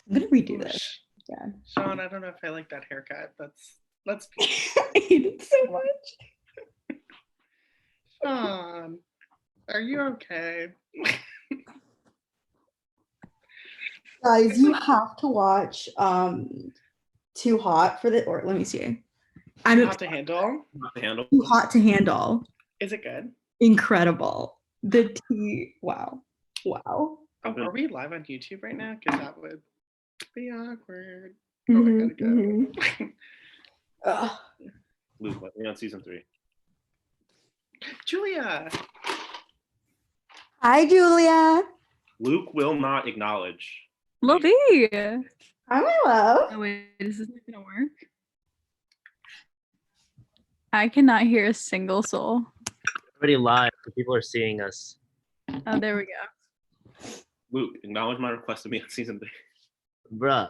I'm gonna redo this. Yeah. Sean, I don't know if I like that haircut. Let's be. I hate it so much. Sean, are you okay? Guys, you have to watch Too Hot for the, or let me see. I'm Hot to handle. Not the handle. Too Hot to Handle. Is it good? Incredible. The tea. Wow. Oh, are we live on YouTube right now? Because that would be awkward. Mhm, I gotta go. Luke, we're on season 3. Julia. Hi, Julia. Luke will not acknowledge. Lovey. Hi, my love. Oh wait, is this not gonna work? I cannot hear a single soul. Already live, so people are seeing us. Oh, there we go. Luke, acknowledge my request to be on season 3. Bruh,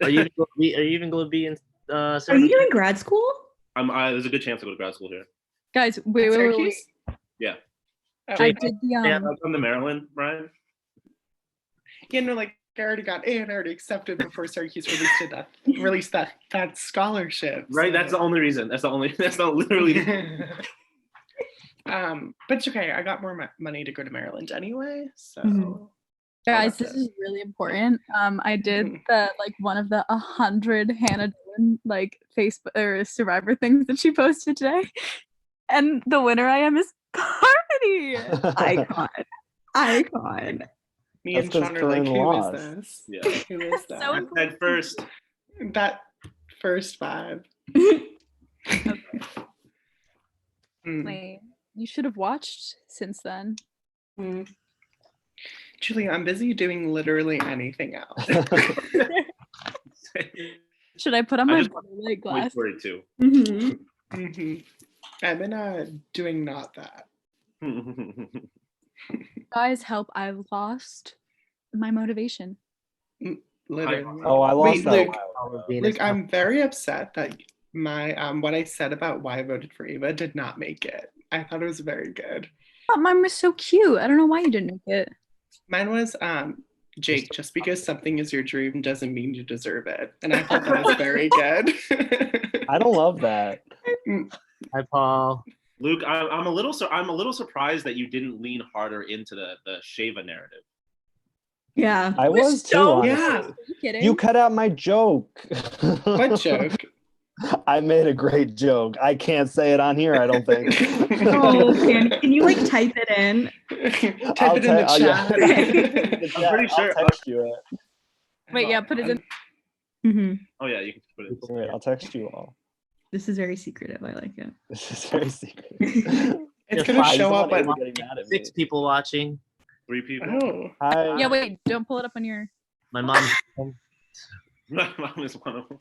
are you even going to be in? Are you doing grad school? There's a good chance to go to grad school here. Guys, wait. Syracuse? Yeah. Oh, I did the Yeah, I'm from the Maryland, Brian. Yeah, no, like I already got in, I already accepted before Syracuse released that scholarship. Right, so. that's the only reason. That's not literally. But it's okay. I got more money to go to Maryland anyway, so. Mhm. Guys, this is really important. I did the one of the 100 Hannah Dillon Facebook or Survivor things that she posted today, and the winner I am is Carmody. Icon. Me and Sean are like, who is this? Yeah. Who is that? So I said first. That first vibe. Wait, you should have watched since then. Julia, I'm busy doing literally anything else. Should I put on my light glass? 42. I've been doing not that. Guys, help! I've lost my motivation. Literally. Oh, I lost that. Luke, I'm very upset that my what I said about why I voted for Ava did not make it. I thought it was very good. Oh, mine was so cute. I don't know why you didn't make it. Mine was Jake, just because something is your dream doesn't mean you deserve it. And I thought that was very good. I don't love that. Hi, Paul. Luke, I'm a little surprised that you didn't lean harder into the Shava narrative. Yeah. I was too, honestly. Yeah. Are you kidding? You cut out my joke. What joke? I made a great joke. I can't say it on here, I don't think. Oh, can you type it in? Type it in the chat. I'm pretty sure. I'll text you it. Wait, yeah, put it in. Oh yeah, you can put it. Wait, I'll text you all. This is very secretive. I like it. This is very secret. It's gonna show up at 6 people watching. 3 people. Oh. Hi. Yeah, wait, don't pull it up on your. My mom. My mom is one of them.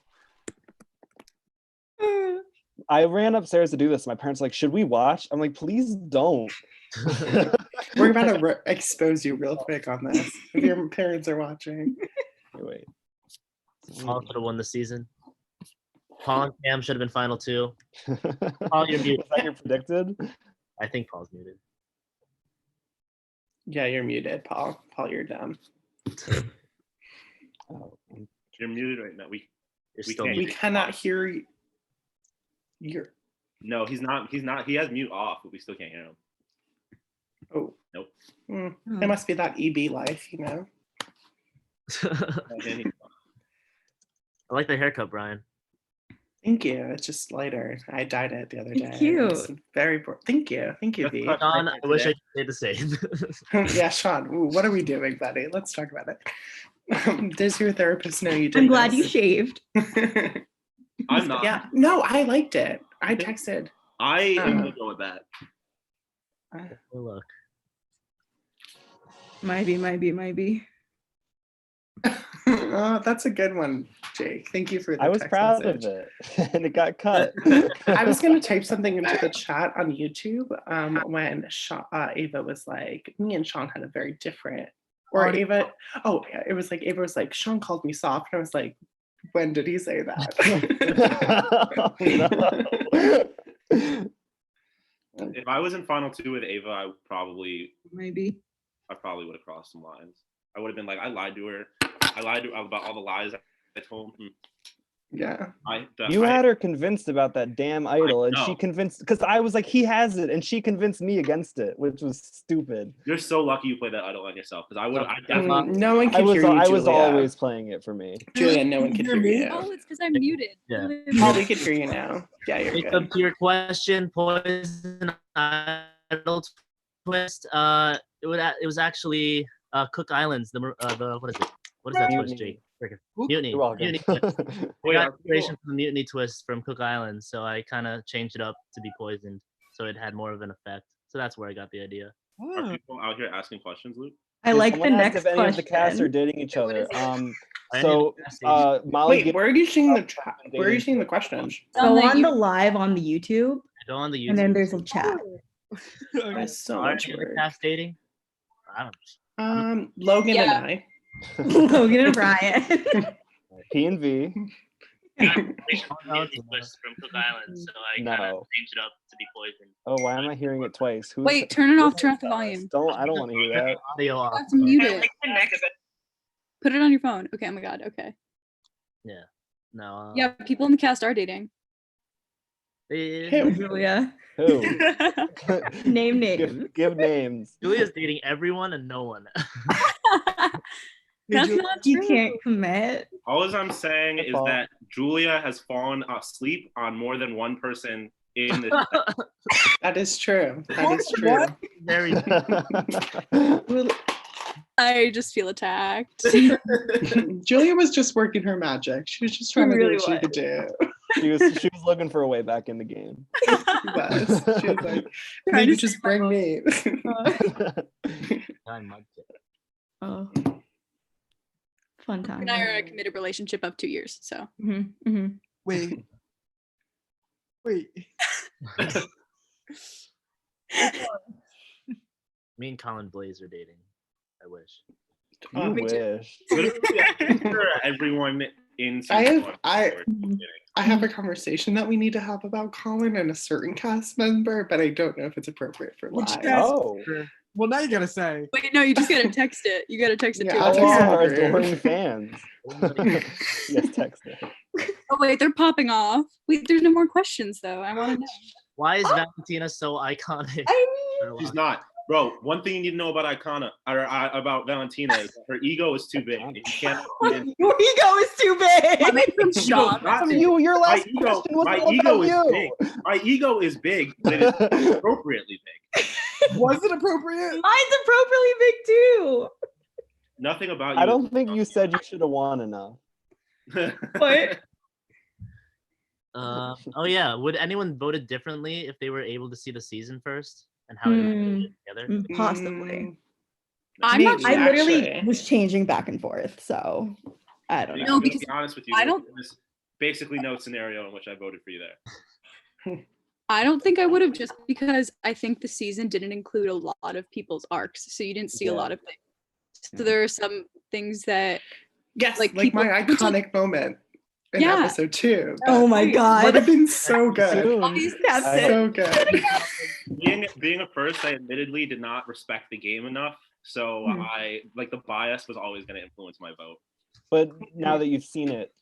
I ran upstairs to do this. My parents were like, should we watch? I'm like, please don't. We're about to expose you real quick on this. If your parents are watching. Wait. Paul could have won the season. Paul and Cam should have been final 2. Paul, you're muted. Was that your predicted? I think Paul's muted. Yeah, you're muted, Paul. Paul, you're dumb. Oh. You're muted right now. You're We still can't- We muted. cannot hear you. No, he's not. He has mute off, but we still can't hear him. Oh. Nope. It must be that EB life, you know. And I like the haircut, Brian. Thank you. It's just lighter. I dyed it the other day. Thank you. It's very Thank you. Thank you, V. Sean, I wish I could say the same. Yeah, Sean. Ooh, what are we doing, buddy? Let's talk about it. Does your therapist know you did I'm glad you this? shaved. I'm not. Yeah. No, I liked it. I texted. I am gonna go with that. Oh, look. Might be. Oh, that's a good one, Jake. Thank you for the I was text proud message. of it. And it got cut. I was going to type something into the chat on YouTube when Ava was like, me and Sean had a very different, or Ava, it was like, Ava was like, Sean called me soft. And I was like, when did he say that? No. If I was in final 2 with Ava, I probably Maybe. would have crossed some lines. I would have been like, I lied to her. I lied about all the lies I told. Yeah. You had her convinced about that damn idol, and she know. convinced, because I was like, he has it, and she convinced me against it, which was stupid. You're so lucky you played that idol on yourself, because I would. I definitely. No one I could was hear you, I was Julia. always playing it for me. Julia, no one could hear you. Oh, it's because I'm muted. Yeah. Oh, we could hear you now. Yeah, you're Jacob, good. to your question, poison idol twist. It was actually Cook Islands. The what is it? What is that twist, Mutiny. Jake? Mutiny. You're welcome. Mutiny twist. I Wait, got are inspiration people, from the mutiny twist from Cook Islands, so I kind of changed it up to be poisoned, so it had more of an effect. So that's where I got the idea. are people out here asking questions, Luke? I Did like the someone ask next if any of the cast are question. dating each What other. is it? So Molly. Wait, where are you seeing the where are you seeing the questions? Go on the live on the YouTube, I go on the YouTube. and then there's a chat. That's so Are much any of the work. cast dating? I don't. Logan Yeah. and I. Logan and Brian. P and V. Mutiny twist from Cook Islands, so I kind of No. changed it up to be poisoned. Oh, why am I hearing it twice? Who's Wait, turn it off. Turn off the volume. I don't want to hear that. Audio off. That's muted. Put it on your phone. Okay. Oh my god. Okay. No. Yeah, people in the cast are dating. Who? Julia. Who? Name names. Give names. Julia's dating everyone and no one. That's not You true. can't commit. All I'm saying is Fault. that Julia has fallen asleep on more than one person in this. That is true. That is true. Very. I just feel attacked. Julia was just working her magic. She was just trying to do really what she could do. She was looking for a way back in the game. She was. She was like, Trying maybe to just save my bring me. Oh. Fun time. and I are in a committed relationship of 2 years. So Wait. Me and Colin Blaze are dating. I wish. You me wish. Literally, I'm sure everyone in I season have one- I have a conversation that we need to have about Colin and a certain cast member, but I don't know if it's appropriate for Which live. cast? Oh. Well, now you gotta say. wait, no, you just gotta text it. You gotta text it Yeah, to I'll us. text Oh, it our over. adoring fans. Yes, text it. Oh wait, they're popping off. Wait, there's no more questions though. I want to know. Why is Valentina so iconic? She's not. Bro, one thing you need to know about about Valentina is that her ego is too big. And you can't. Your ego is too big. Coming from Sean. Not big. Your My last ego, question was my all ego about is you. big. My ego is big, but it is appropriately big. Was it appropriate? Mine's appropriately big too. Nothing about you. I don't think you said you should have won enough. What? Oh yeah. Would anyone voted differently if they were able to see the season first and how it was together? Possibly. I'm not Maybe, I literally actually. was changing back and forth, so I don't know. No, I'm gonna because be honest with you. I don't- There's basically no scenario in which I voted for you there. I don't think I would have, just because I think the season didn't include a lot of people's arcs, so you didn't see a Yeah. lot of things. So there are some things that Yes, Like, like my people- iconic moment in Yeah. episode 2. Oh my Would god. have been so good. Soon. obviously That's I- it. So good. Being a first, I admittely did not respect the game enough. So I like the bias was always going to influence my vote. But now that you've seen it,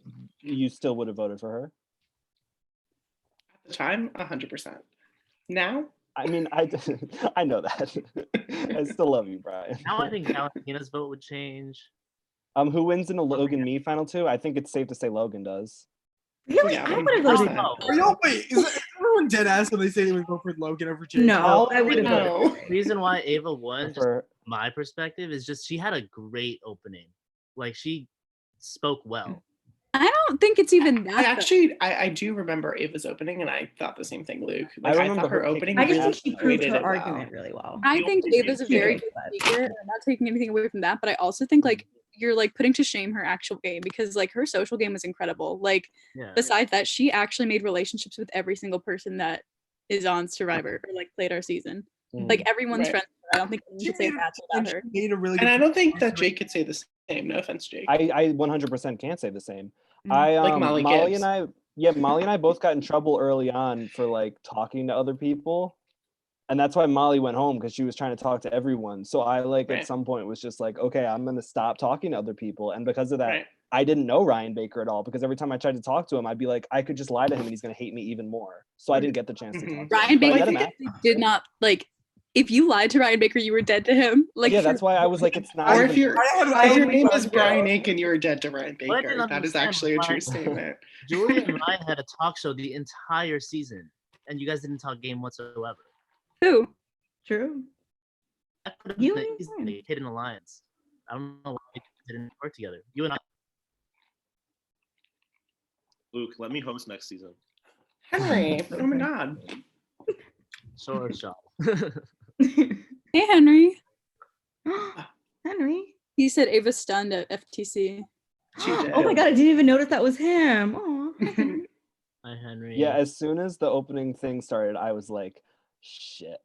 you still would have voted for her. At the time, 100%. Now, I mean, I know that. I still love you, Brian. Now I think Valentina's vote would change. Who wins in a Logan me final two? I think it's safe to say Logan does. Really? Yeah, I would have voted. No, Are y'all wait? Is everyone dead ass when they say they would vote for Logan over Jake? No, I would have voted. no. the reason why Ava won, just For my perspective, is just she had a great opening. Like she spoke well. I don't think it's even that. I though. actually, I do remember Ava's opening, and I thought the same thing, Luke. Like, I remember thought her her opening. I kicking just think she really proved did her it well. argument really well. I The think only Ava's a thing- very good speaker. I'm not taking anything away from that, but I also think like you're like putting to shame her actual game, because like her social game was incredible. Like Yeah. besides that, she actually made relationships with every single person that is on Survivor or like played our season. Like everyone's Right. friends. I don't think you should say that And about she her. made a really And good I don't think that Jake could say the same. No offense, Jake. I 100% can't say the same. Mm. I Like Molly Gibbs. and I Molly and I both got in trouble early on for like talking to other people. And that's why Molly went home, because she was trying to talk to everyone. So I Right. at some point was just like, okay, I'm gonna stop talking to other people. And because of that, Right. I didn't know Ryan Baker at all, because every time I tried to talk to him, I'd be like, I could just lie to him and he's gonna hate me even more. So I didn't get the chance to talk to him. Ryan But I Baker met him after. did not like. If you lied to Ryan Baker, you were dead to him. Like, Yeah, that's why I was like, it's not Or even if your I if your would name love is to. Brian Aiken, you're dead to Ryan What I Baker. didn't That is understand actually a was true why- statement. Julia and Ryan had a talk show the entire season, and you guys didn't talk game whatsoever. who? True. That could have You been and easily Ryan. a hidden alliance. I don't know why you didn't work together. You and I. Luke, let me host next season. Henry, oh my god. Sure, shot. Hey, Henry. Henry. He said Ava stunned at FTC. She did. Oh my god, I didn't even notice that was him. Oh. Hi, Henry. Yeah, as soon as the opening thing started, I was like, shit.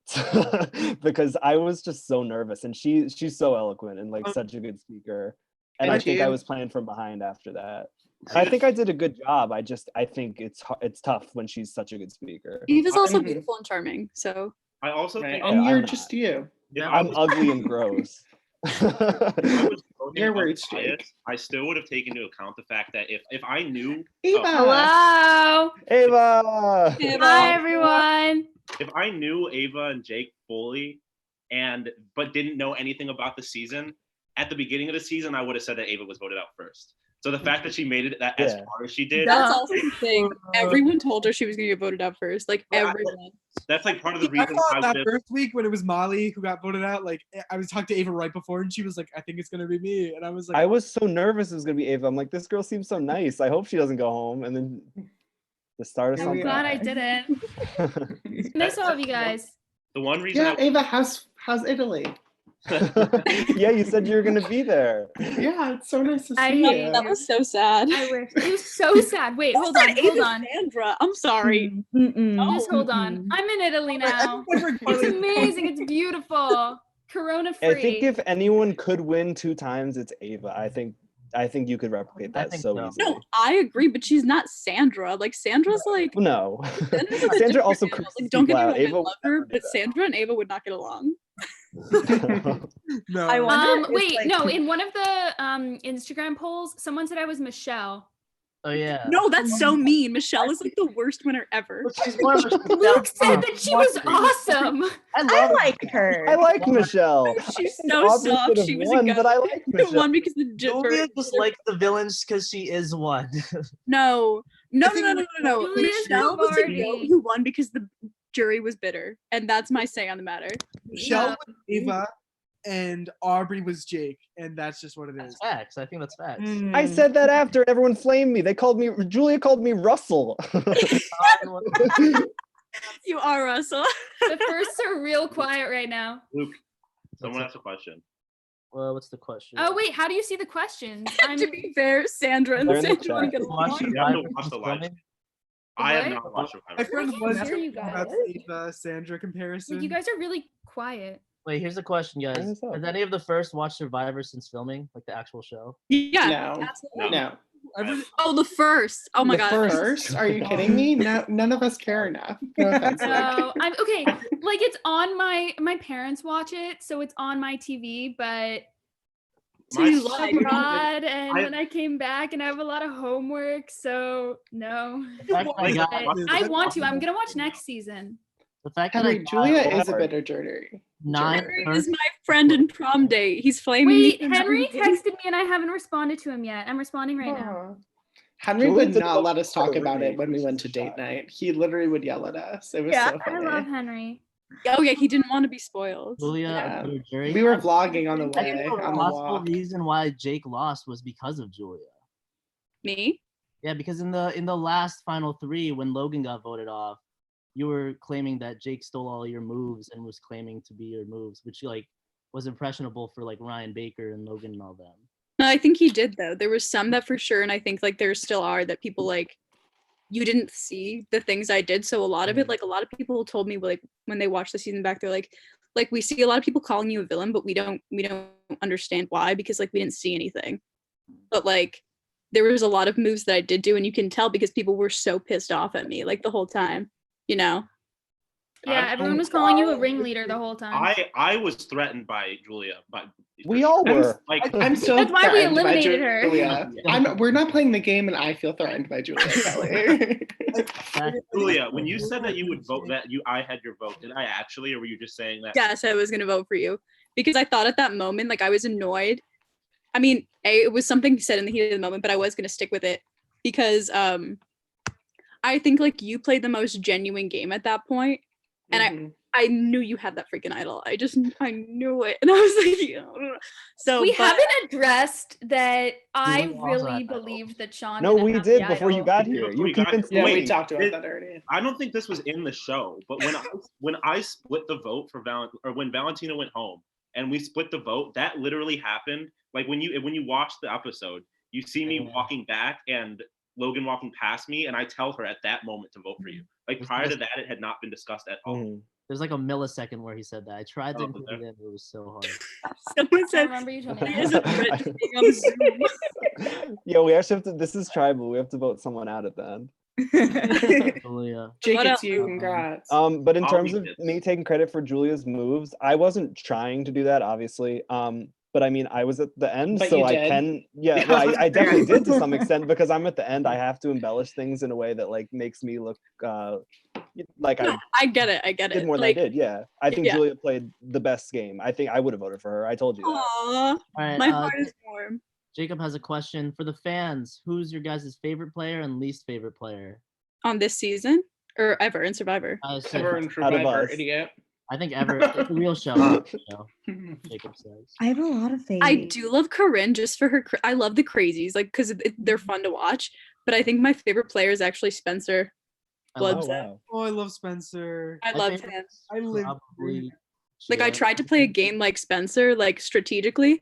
Because I was just so nervous, and she's so eloquent and like such a good speaker. And I Thank think I you. was playing from behind after that. I think I did a good job. I think it's tough when she's such a good speaker. Eva's also Mhm. beautiful and charming. So I also Right. think And Yeah, you're I'm just you. if Yeah, I I'm was, ugly and gross. if I was voting You're worried, unbiased, Jake. I still would have taken into account the fact that if I knew Eva. Hello. Ava! Ava. Hi, everyone. if I knew Ava and Jake fully but didn't know anything about the season, at the beginning of the season, I would have said that Ava was voted out first. So the fact that she made it that as Yeah. far as she did, That's also the thing. Everyone told her she was gonna get voted out first. Like Yeah, I- everyone. that's like part of the I reason thought I that would have. first week when it was Molly who got voted out, like I was talking to Ava right before, and she was like, "I think it's gonna be me," and I was like, I was so nervous it was gonna be Ava. I'm like, this girl seems so nice. I hope she doesn't go home. And then the start of Here I'm we something. glad I didn't. Miss all of you guys. The one reason Yeah, Ava, how's Italy? Yeah, you said you were gonna be there. Yeah, it's so nice to I see hate you. That was so sad. I wish. It was so sad. Wait, hold on, hold on. Sandra, I'm sorry. Just hold on. I'm in Italy now. It's amazing. It's beautiful. Corona free. I think if anyone could win 2 times, it's Ava. I think you could replicate I that think so so. easily. No, I agree, but she's not Sandra. Like Sandra's like No. Sandra's like a Sandra different also animal. creeps Like, don't get me people wrong, out. I Ava love her, would but never Sandra and Ava would not get along. do that. "No." I wonder if, Wait, like- no. In one of the Instagram polls, someone said I was Michelle. Oh yeah. No, that's so mean. Michelle is like the worst winner ever. But she's more of a Luke said that she was awesome. I I love like her. I like Michelle. She's I think so Aubrey soft. should have She was won, a but I goat. like She Michelle. won because the Julia just likes the villains because she is one. no, no, I think no, no, no, no. Julia's Michelle was the Lombardi. goat who won because the jury was bitter, and that's my say on the matter. Michelle No. was Ava, and Aubrey was Jake, and that's just what it That's is. facts. I think that's facts. I said that after and everyone flamed me. Julia called me Russell. You are Russell. The firsts are real quiet right now. Luke, someone asked a question. Well, what's the question? Oh wait, how do you see the questions? I'm To be fair, Sandra and They're in the Sandra chat. get Watch along. You have to Survivor watch the since live. filming? I have What? not watched My Survivor. friend can't was hear you about guys. the Ava Sandra comparison. you guys are really quiet. Wait, here's the question, guys. What's up? Has any of the first watched Survivor since filming, like the actual show? Yeah, No. absolutely. No. Every- Oh, the first. Oh my The god. First? Are you kidding me? No, none of us care enough. No offense, Luke. No, I'm okay. Like it's on my parents watch it, so it's on my TV, but So you My- lied. You're not- abroad, and I- then I came back and I have a lot of homework, so no. The fact that I got- But I want to. I'm gonna watch next season. the fact that I Henry, got Julia Go is a hard. bitter jury. 9 Henry first- is my friend in prom date. He's flaming Wait, me. for Henry everything. texted me and I haven't responded to him yet. I'm responding right now. Aw. Henry Julia would did not love let us her talk about it roommate, when we which went is to a date shock. night. He literally would yell at us. It was Yeah, so I funny. love Henry. Oh yeah, he didn't want to be spoiled. Julia, Yeah. a bitter jury. We were vlogging on the I think way, the on the possible walk. reason why Jake lost was because of Julia. Me? Yeah, because in the last final 3, when Logan got voted off, you were claiming that Jake stole all your moves and was claiming to be your moves, which like was impressionable for like Ryan Baker and Logan and all them. No, I think he did though. There was some that for sure, and I think like there still are that people like you didn't see the things I did. So a lot of it, like a lot of people told me like when they watched the season back, they're like we see a lot of people calling you a villain, but we don't understand why because like we didn't see anything. But like there was a lot of moves that I did do, and you can tell because people were so pissed off at me like the whole time, you know. Yeah, everyone was calling you a ringleader the whole time. I was threatened by Julia, but We all were. I'm still. That's why we threatened by eliminated her. Julia. We're not playing the game, and I feel threatened by Julia Kelly. Julia, when you said that you would vote I had your vote, did I actually, or were you just saying that? Yes, I was gonna vote for you because I thought at that moment, like I was annoyed. I mean, it was something said in the heat of the moment, but I was gonna stick with it because I think like you played the most genuine game at that point, and I knew you had that freaking idol. I knew it, and I was like, so we haven't addressed that. I also really had that believed that Sean. No, didn't we have did the before you idol. got here. Before You you got convinced here. Yeah, we Wait, talked about that already. I don't think this was in the show, but when I split the vote for when Valentina went home and we split the vote, that literally happened. Like when you watch the episode, you see me walking back and Logan walking past me, and I tell her at that moment to vote for you. Like prior to that, it had not been discussed at all. There's like a millisecond where he said that. I tried to include it in, but it was so hard. Someone I said, remember you told me. "He is a threat to being on Zoom." Yo, we actually have to. This is tribal. We have to vote someone out at the end. Julia. Jake, What it's else? you. Congrats. But in I'll terms leave of this. me taking credit for Julia's moves, I wasn't trying to do that, obviously. But I mean, I was at the end, But so you I did. can. Yeah, well, I definitely did to some extent because I'm at the end. I have to embellish things in a way that like makes me look like I I get it. did more than I did. Yeah, I think yeah. Julia played the best game. I think I would have voted for her. I told you that. Aw, All right, my heart is warm. Jacob has a question for the fans. Who's your guys' favorite player and least favorite player? On this season or ever in Survivor? Ever in Out of Survivor, us. idiot. I think ever. It's a real show. Jacob says. I have a lot of faith. I do love Corinne just for her. I love the crazies, like because they're fun to watch. But I think my favorite player is actually Spencer. I love Oh Bloodset. wow. Oh, I love Spencer. I My love favorite him. is I live probably Like I Gia. tried to play a game like Spencer, like strategically,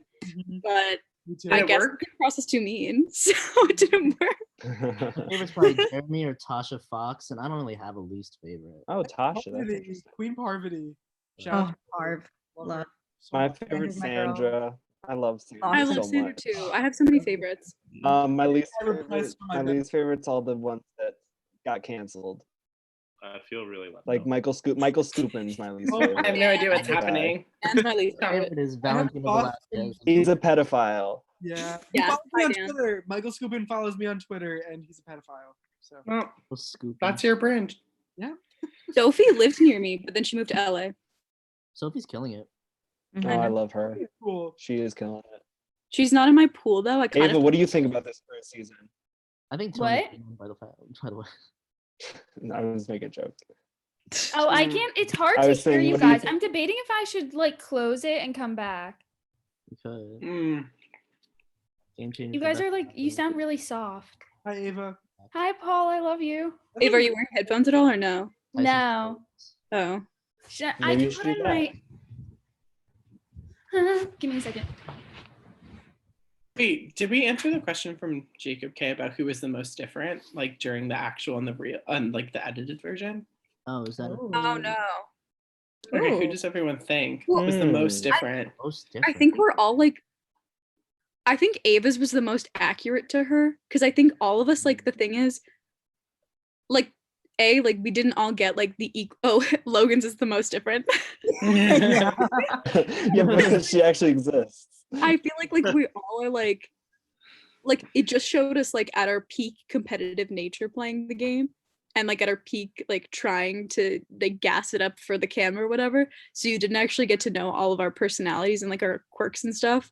but Me too. I Did it guess work? the process is too mean, so it didn't work. My favorite's probably Jeremy or Tasha Fox, and I don't really have a least favorite. Oh, Tasha, that's Parvati, interesting. Queen Parvati. Shout Oh, out to Harv. love Love. her so My much. favorite is my girl. Sandra. I love Sandra I Awesome. love so Sandra much. too. I have so many favorites. My least I replaced favorite. my My best- least favorite's all the ones that got canceled. I feel really left Like out. Michael Scoopin's my least Oh, favorite. I have no idea what's That guy. happening. And my least My favorite. favorite is I have Valentina thoughts Velasquez. He's a pedophile. Yeah. Yeah, He follows me hi, on Dan. Twitter. Michael Scoopin follows me on Twitter, and he's a pedophile. So Well, Scoop. that's your brand. Sophie lived near me, but then she moved to LA. Sophie's killing it. Oh, I love her. cool. She is killing it. She's not in my pool though. I kind Ava, of what do you think about this first season? I think Tony What? by the way. I was making a joke. Oh, I can't. It's hard I to was hear saying, you what do you guys. think? I'm debating if I should like close it and come back. Because Mm. game changer. You guys are like, you sound really soft. Hi, Ava. Hi, Paul. I love you. Ava, are you wearing headphones at all or no? No. Oh. I Maybe you can should put do in my. Give me a second. Wait, did we answer the question from Jacob K about who was the most different, like during the actual and the real, and like the edited version? Oh, is that Oh no. Okay, who Ooh. does everyone think Well, was the most Hmm. different? most I different? think we're all like I think Ava's was the most accurate to her because I think all of us like the thing is like like we didn't all get like the Logan's is the most different. Yeah, because she actually exists. I feel like we all are like it just showed us like at our peak competitive nature playing the game and like at our peak like trying to like gas it up for the camera or whatever. So you didn't actually get to know all of our personalities and like our quirks and stuff.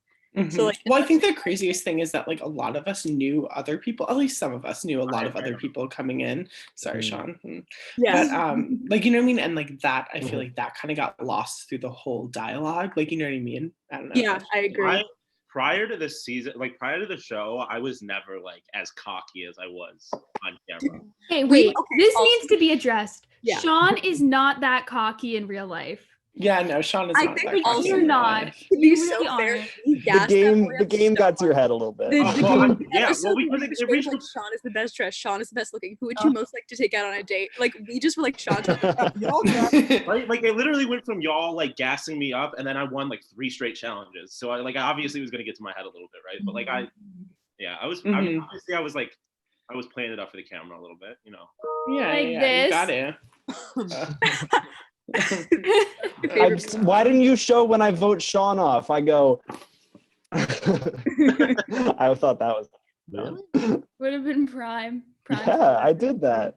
So like Well, I think the craziest thing is that like a lot of us knew other people, at least some of us knew a lot of other people coming in. Sorry, Mhm. Sean. yeah. But like, you know what I mean? And like that, I feel like that kind of got lost through the whole dialogue. Like, you know what I mean? I don't know. if Yeah, that's- I agree. Prior to this season, like prior to the show, I was never like as cocky as I was on camera. Hey, wait. okay, This also- needs to be addressed. Yeah. Sean is not that cocky in real life. Yeah, no, Sean is I not think that we cocky also in real not. life. To be You so really fair, aren't. we gassed that boy The up game so got to your much. head a little bit. The Oh, well, game yeah, episode, well, we because were it just originally- like Sean is the best dressed, Sean is the best looking. Who would you most like to take out on a date? Like we just were like Sean. Y'all got Right? Like it literally went from y'all like gassing me up, and then I won like 3 straight challenges. So I like obviously was gonna get to my head a little bit, right? But like I mean, obviously I was playing it up for the camera a little bit, you know. Yeah, Like yeah, you this. got it. Why didn't you show when I vote Sean off? I go. I thought that was. Would have been prime. Yeah, I did that.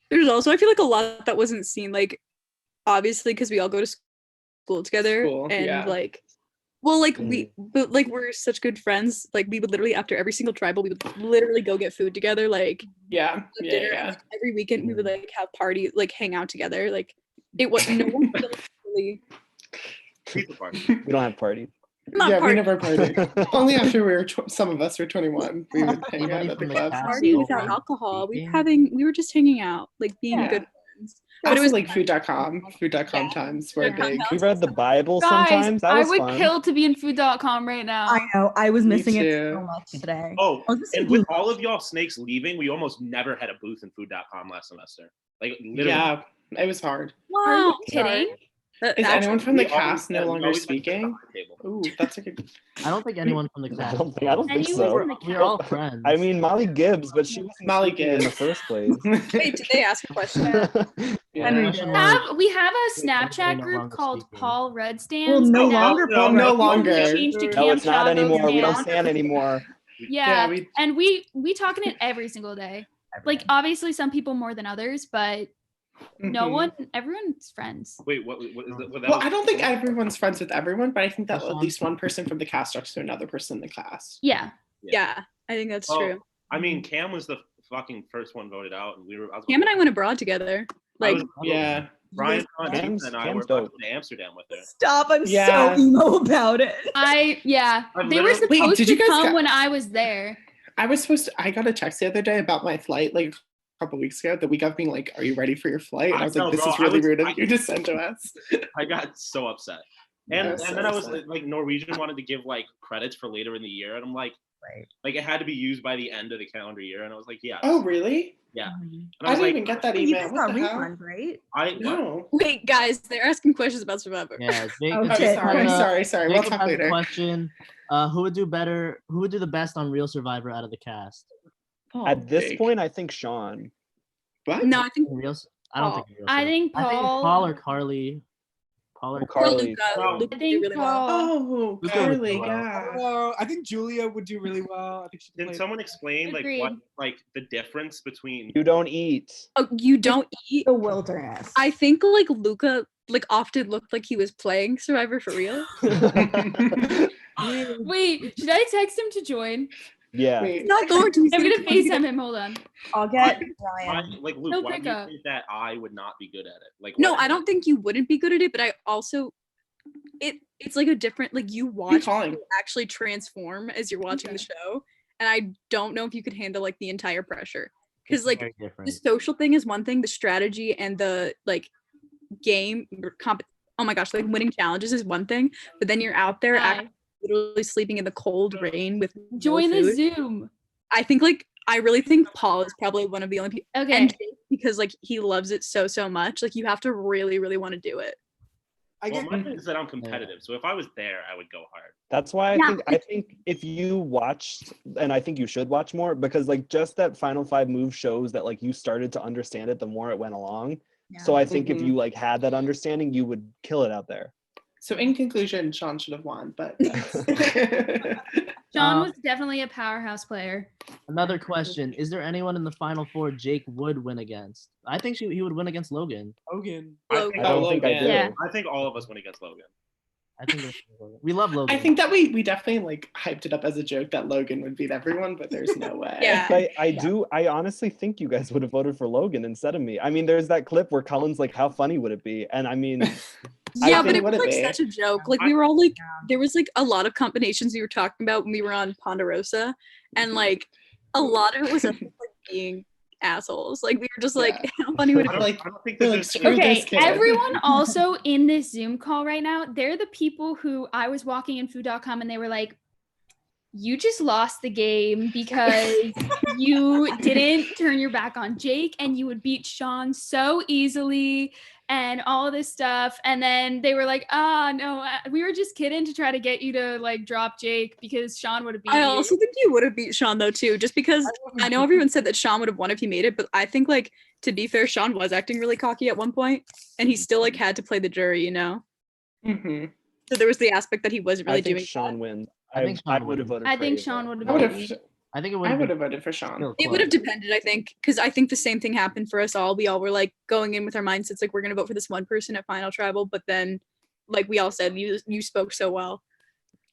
There's also, I feel like a lot that wasn't seen, like, obviously, because we all go to school together. And, yeah. like, well, like, but, like, we're such good friends. Like, we would literally, after every single tribal, we would literally go get food together. Like, yeah. dinner. And, like, every weekend, we would, like, have parties, like, hang out together. Like, it was, no one really. Pizza party. We don't have parties. Yeah, we never partied. Only after we were some of us were 21. We would hang out at the club. Party without alcohol. We were just hanging out, like being good friends. But it was like food.com. Food.com times were big. We read the Bible Guys, sometimes. That was I would fun. kill to be in food.com right now. I know. I was missing it too. so much today. Oh, I was missing and with Blue all of y'all snakes leaving, we almost never had a booth in food.com last semester. Like literally. Yeah, it was hard. Are you kidding? Is anyone from the cast no we longer always had speaking? the table. Ooh, that's a good. I don't think anyone from the I cast. don't think Anyone so. from the We're all friends. I mean, Molly Gibbs, but she wasn't Molly speaking in the Gibbs. first place. Wait, did they ask a question? Henry Question did. was, We have a Somebody Snapchat no group longer called speaking. Paul Red Stands. Well, no but now- longer. Well, no we longer. changed to No, Cam it's not Chavo anymore. We don't Stands. stand anymore. Yeah, we and we talk in it every single day. Like obviously some people more than others, but everyone's friends. Wait, what is it? Well, I don't think everyone's friends with everyone, but I think that at least one person from the cast talks to another person in the class. Yeah. Yeah, I think that's true. I mean, Cam was the fucking first one voted out, and Cam and I went abroad together. Like, Yeah. Brian Cam's and I were dope. about to Amsterdam with her. Stop! I'm Yeah. so emo about it. They were supposed Wait, did to you guys come go- when I was there. I got a text the other day about my flight, like a couple weeks ago, the week of being like, "Are you ready for your flight?" And I was like, "This is really rude of you to send to us." I got so upset. And then I was like, Norwegian wanted to give like credits for later in the year, and I'm like, like it had to be used by the end of the calendar year, and I was like, yeah. Oh, really? Yeah. And I didn't even get that You email. just What got the hell? refund, right? No. wait, guys, they're asking questions about Survivor. Yeah, Jake, Oh, Oh, shit. sorry. We'll Jacob talk has a later. question. Who would do better? Who would do the best on Real Survivor out of the cast? At this Jake. point, I think Sean. What? No, I think Real, I don't Paul. think Real I Survivor. think I think Paul. Paul or Carly. Or or Carly. Luca. No. Luca I did think really well. Oh, Luca would Carly, do well. yeah. I think Julia would do really well. I think she Can played. someone explain like what Agreed. like the difference between You don't eat. Oh, you don't eat? The wilderness. I think like Luca like often looked like he was playing Survivor for real. Wait, should I text him to join? Yeah. Wait, Not going to. I'm gonna FaceTime him. Hold on. I'll get why, Brian. like Luke, No why do you pickup. think that I would not be good at it? Like No, what- I don't think you wouldn't be good at it, but I also it's like a different like you watch calling? people actually transform as you're watching the show, and I don't know if you could handle like the entire pressure because like Very the different. social thing is one thing, the strategy and the like game oh my gosh, like winning challenges is one thing, but then you're out there Hi. literally sleeping in the cold rain with no Join the food. Zoom. I think like I really think Paul is probably one of the only people, Okay. and Jake, because like he loves it so much, like you have to really want to do it. I Well, get. my thing is that I'm competitive, so if I was there, I would go hard. That's why Yeah. I think if you watched, and I think you should watch more, because like just that final 5 move shows that like you started to understand it the more it went along. So I think if you like had that understanding, you would kill it out there. So in conclusion, Sean should have won, but John was definitely a powerhouse player. Another question: is there anyone in the final 4 Jake would win against? I think he would win against Logan. Logan. I don't think I Logan. do. Yeah. I think all of us went against Logan. I think we love Logan. I think that we definitely like hyped it up as a joke that Logan would beat everyone, but there's no way. Yeah. I honestly think you guys would have voted for Logan instead of me. I mean, there's that clip where Cullen's like, how funny would it be? And I mean, Yeah, but think it was would it like be? such a joke. Like we were all like, there was like a lot of combinations we were talking about when we were on Ponderosa, and like a lot of it was like being assholes. Like we were just like, how funny would it I be? don't, I don't think They're this like, is screw Okay, this kid. everyone also in this Zoom call right now, they're the people who I was walking in food.com and they were like, you just lost the game because you didn't turn your back on Jake and you would beat Sean so easily. and all of this stuff. And then they were like, no, we were just kidding to try to get you to like drop Jake because Sean would have beat I you. also think you would have beat Sean though too, just because I know everyone said that Sean would have won if he made it, but I think like to be fair, Sean was acting really cocky at one point, and he still like had to play the jury, you know. Mm-hmm. So there was the aspect that he wasn't really I think doing. Sean wins. I think I Sean would have wins. voted. I for think Ava. Sean would I would have have. beat you. I think it would I have would been have voted for Sean. still It would have close. depended, I think, because I think the same thing happened for us all. We all were like going in with our mindsets like we're gonna vote for this one person at final tribal, but then like we all said, you spoke so well,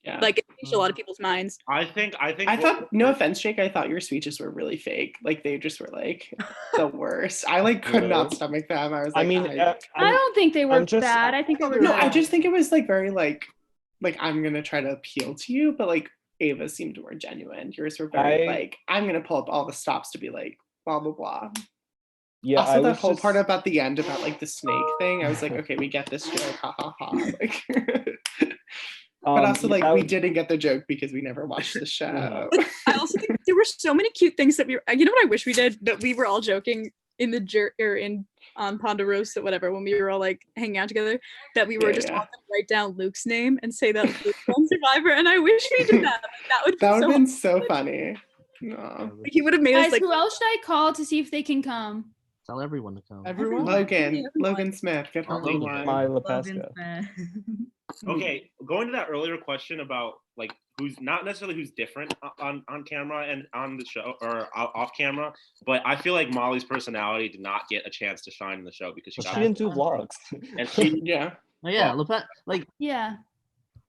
Yeah. like it changed a lot of people's minds. I think I thought, no offense, Jake, I thought your speeches were really fake. Like they just were like the worst. I like could not Really? stomach them. I was I like, mean, I don't think they were I'm just- bad. I think they were no, good. I just think it was like very like I'm gonna try to appeal to you, but like Ava seemed more genuine. Yours were very like I'm gonna pull up all the stops to be like blah blah blah. yeah, Also, I that was whole just, part about the end about like the snake thing, I was like, okay, we get this joke, ha ha ha. Like, but also like yeah, we didn't get the joke because we never watched the show. I also think there were so many cute things that we were, you know what I wish we did, that we were all joking in the or in on Ponderosa, whatever, when we were all like hanging out together, that we were just all gonna write down Luke's name and say that Luke won Survivor, and I wish we did that. Like, That would have so been so funny. No. like, he would have made Guys, us like who else should I call to see if they can come? Tell everyone to come. Everyone. Logan Smith, get her Logan. one. my Logan LaPesca. Smith. Okay, going to that earlier question about like who's not necessarily who's different on camera and on the show or off camera, but I feel like Molly's personality did not get a chance to shine in the show because she She got didn't do vlogs. and she, Yeah. Oh, yeah, Oh. Yeah.